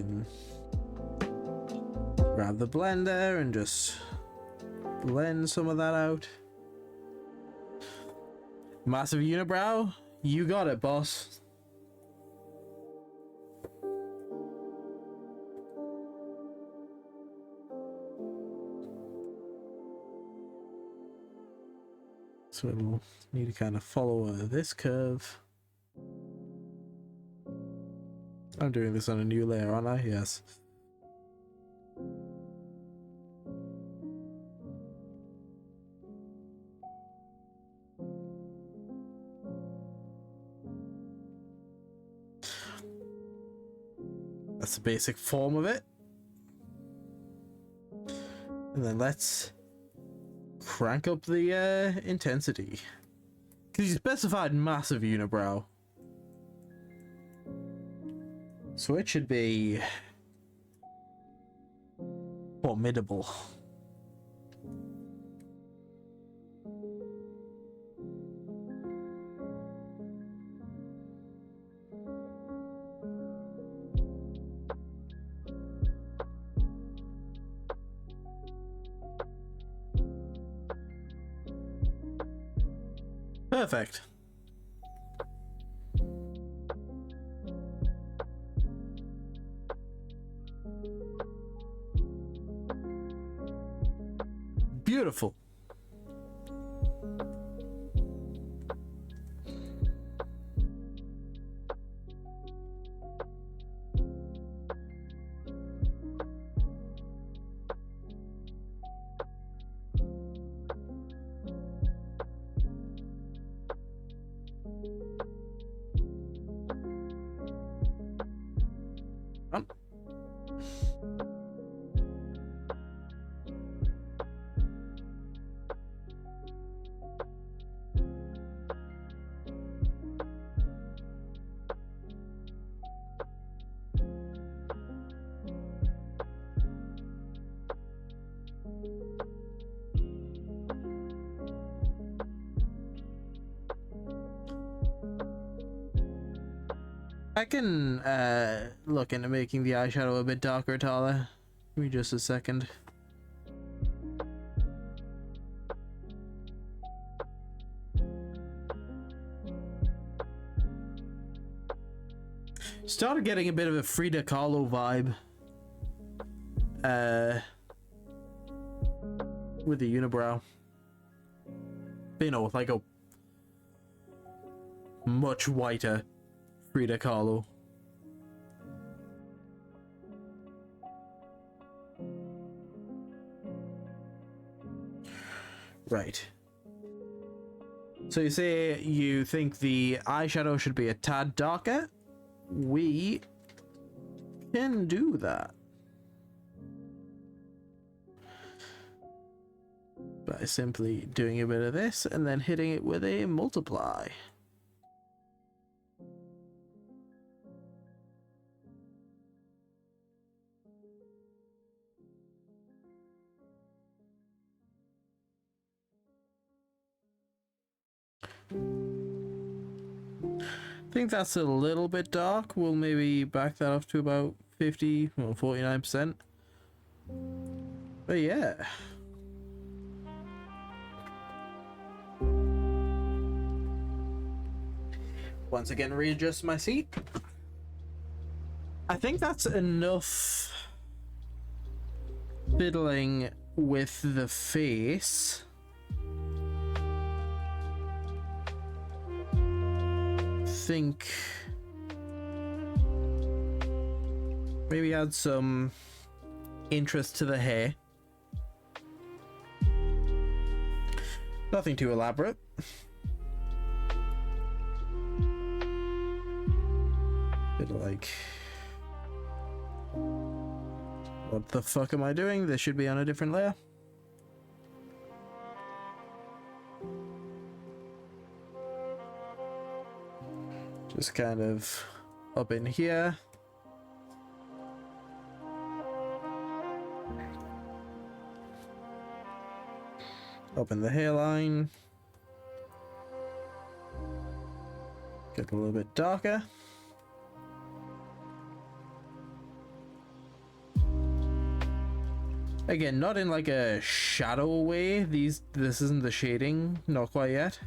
can grab the blender and just blend some of that out. Massive unibrow, you got it, boss. So we'll need to kind of follow this curve. I'm doing this on a new layer, aren't I? Yes. That's the basic form of it. And then let's crank up the intensity. Because you specified massive unibrow. So it should be formidable. Perfect. Beautiful. I can look into making the eyeshadow a bit darker, Tala. Give me just a second. Started getting a bit of a Frida Kahlo vibe. With the unibrow. But, you know, with like a much whiter Frida Kahlo. Right. So you say you think the eyeshadow should be a tad darker? We can do that. By simply doing a bit of this and then hitting it with a multiply. I think that's a little bit dark. We'll maybe back that up to about 50 or 49%. But yeah. Once again, readjust my seat. I think that's enough fiddling with the face. Think maybe add some interest to the hair. Nothing too elaborate. Bit of like, what the fuck am I doing? This should be on a different layer. Just kind of up in here. Up in the hairline. Get a little bit darker. Again, not in like a shadow way. This isn't the shading, not quite yet.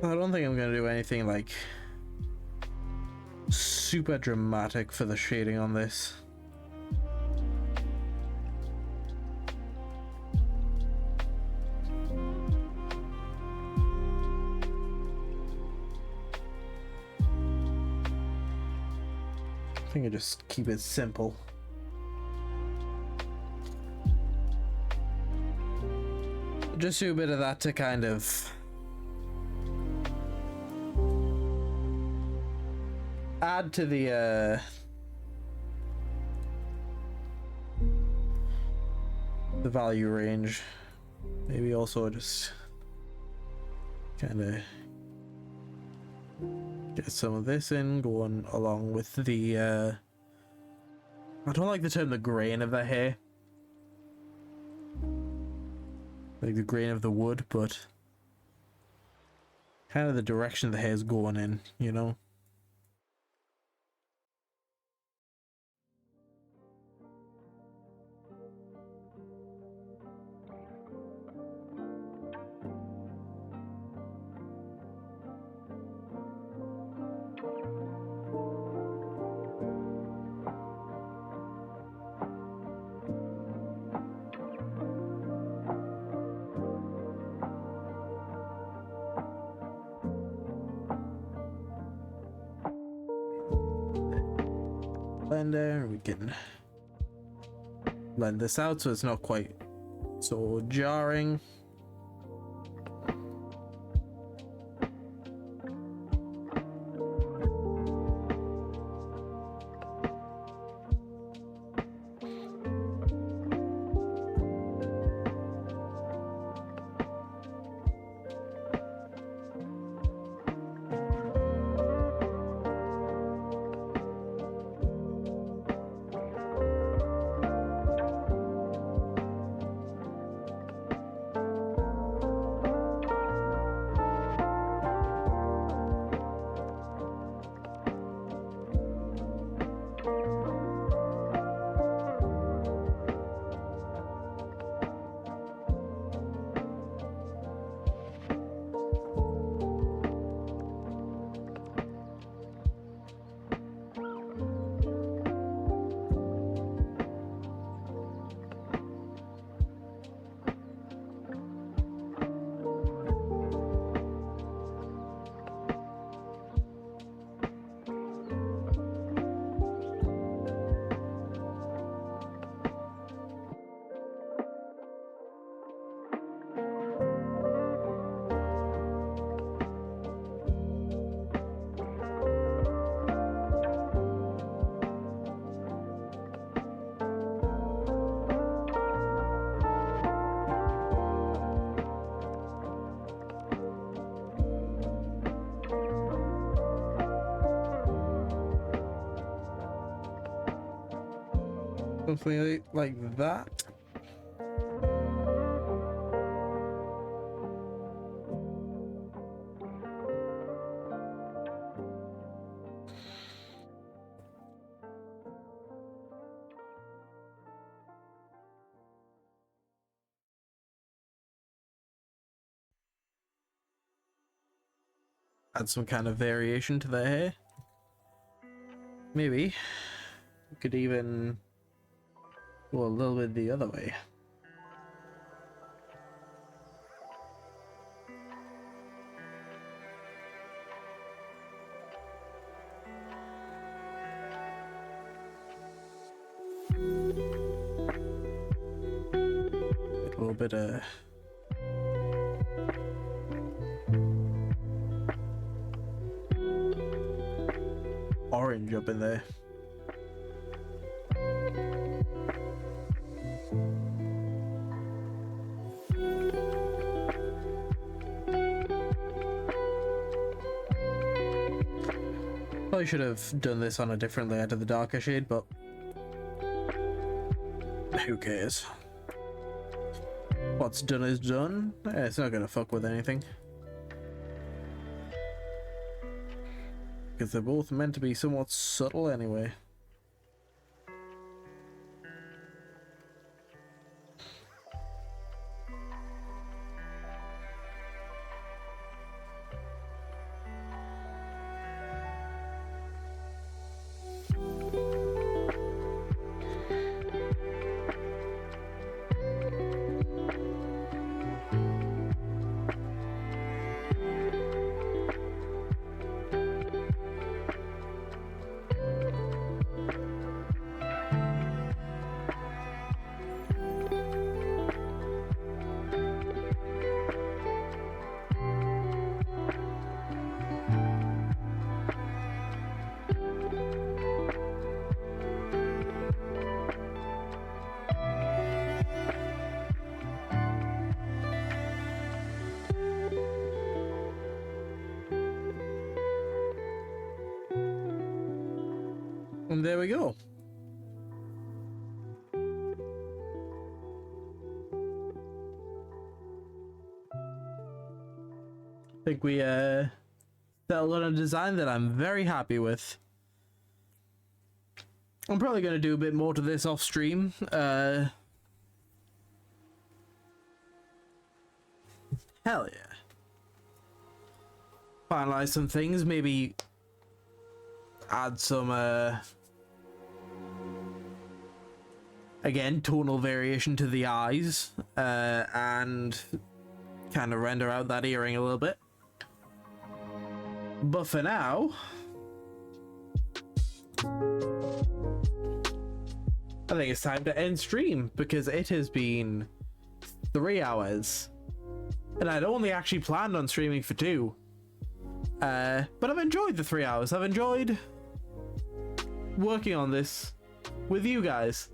I don't think I'm gonna do anything like super dramatic for the shading on this. I think I just keep it simple. Just do a bit of that to kind of add to the value range. Maybe also just kind of get some of this in, going along with the I don't like the term the grain of the hair, like the grain of the wood, but kind of the direction the hair is going in, you know. Blender, we can blend this out so it's not quite so jarring. Something like that. Add some kind of variation to the hair. Maybe we could even go a little bit the other way. A little bit of orange up in there. Probably should have done this on a different layer to the darker shade, but who cares? What's done is done. It's not gonna fuck with anything. Because they're both meant to be somewhat subtle anyway. And there we go. I think we settled on a design that I'm very happy with. I'm probably going to do a bit more to this off stream. Hell yeah. Finalize some things, maybe add some again, tonal variation to the eyes, and kind of render out that earring a little bit. But for now, I think it's time to end stream, because it has been 3 hours. And I'd only actually planned on streaming for 2. But I've enjoyed the 3 hours. I've enjoyed working on this with you guys.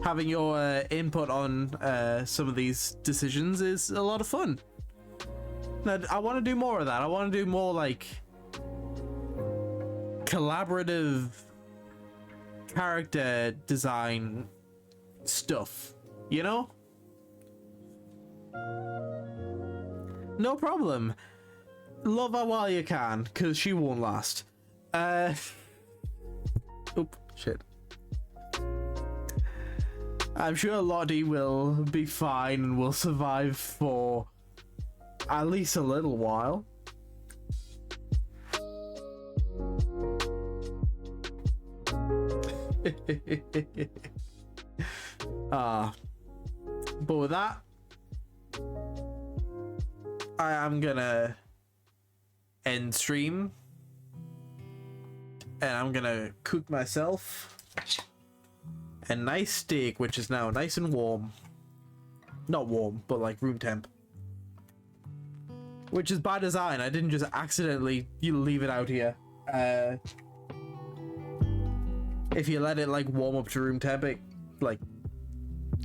Having your input on some of these decisions is a lot of fun. And I want to do more of that. I want to do more like collaborative character design stuff, you know? No problem. Love her while you can, because she won't last. Oop, shit. I'm sure Lottie will be fine and will survive for at least a little while. But with that, I am gonna end stream, and I'm gonna cook myself a nice steak, which is now nice and warm. Not warm, but like room temp. Which is by design. I didn't just accidentally leave it out here. If you let it like warm up to room temp, it like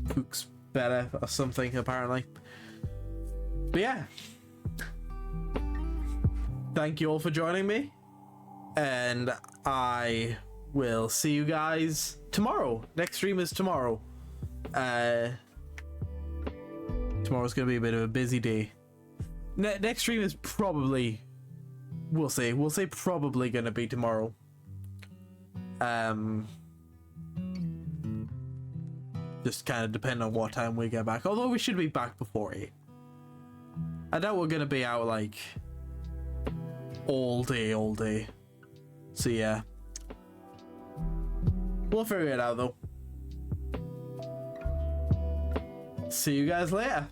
cooks better or something apparently. But yeah, thank you all for joining me, and I will see you guys tomorrow. Next stream is tomorrow. Tomorrow's gonna be a bit of a busy day. Next stream is probably, we'll say probably gonna be tomorrow. Just kind of depend on what time we get back, although we should be back before 8. I doubt we're gonna be out like all day. So yeah, we'll figure it out though. See you guys later.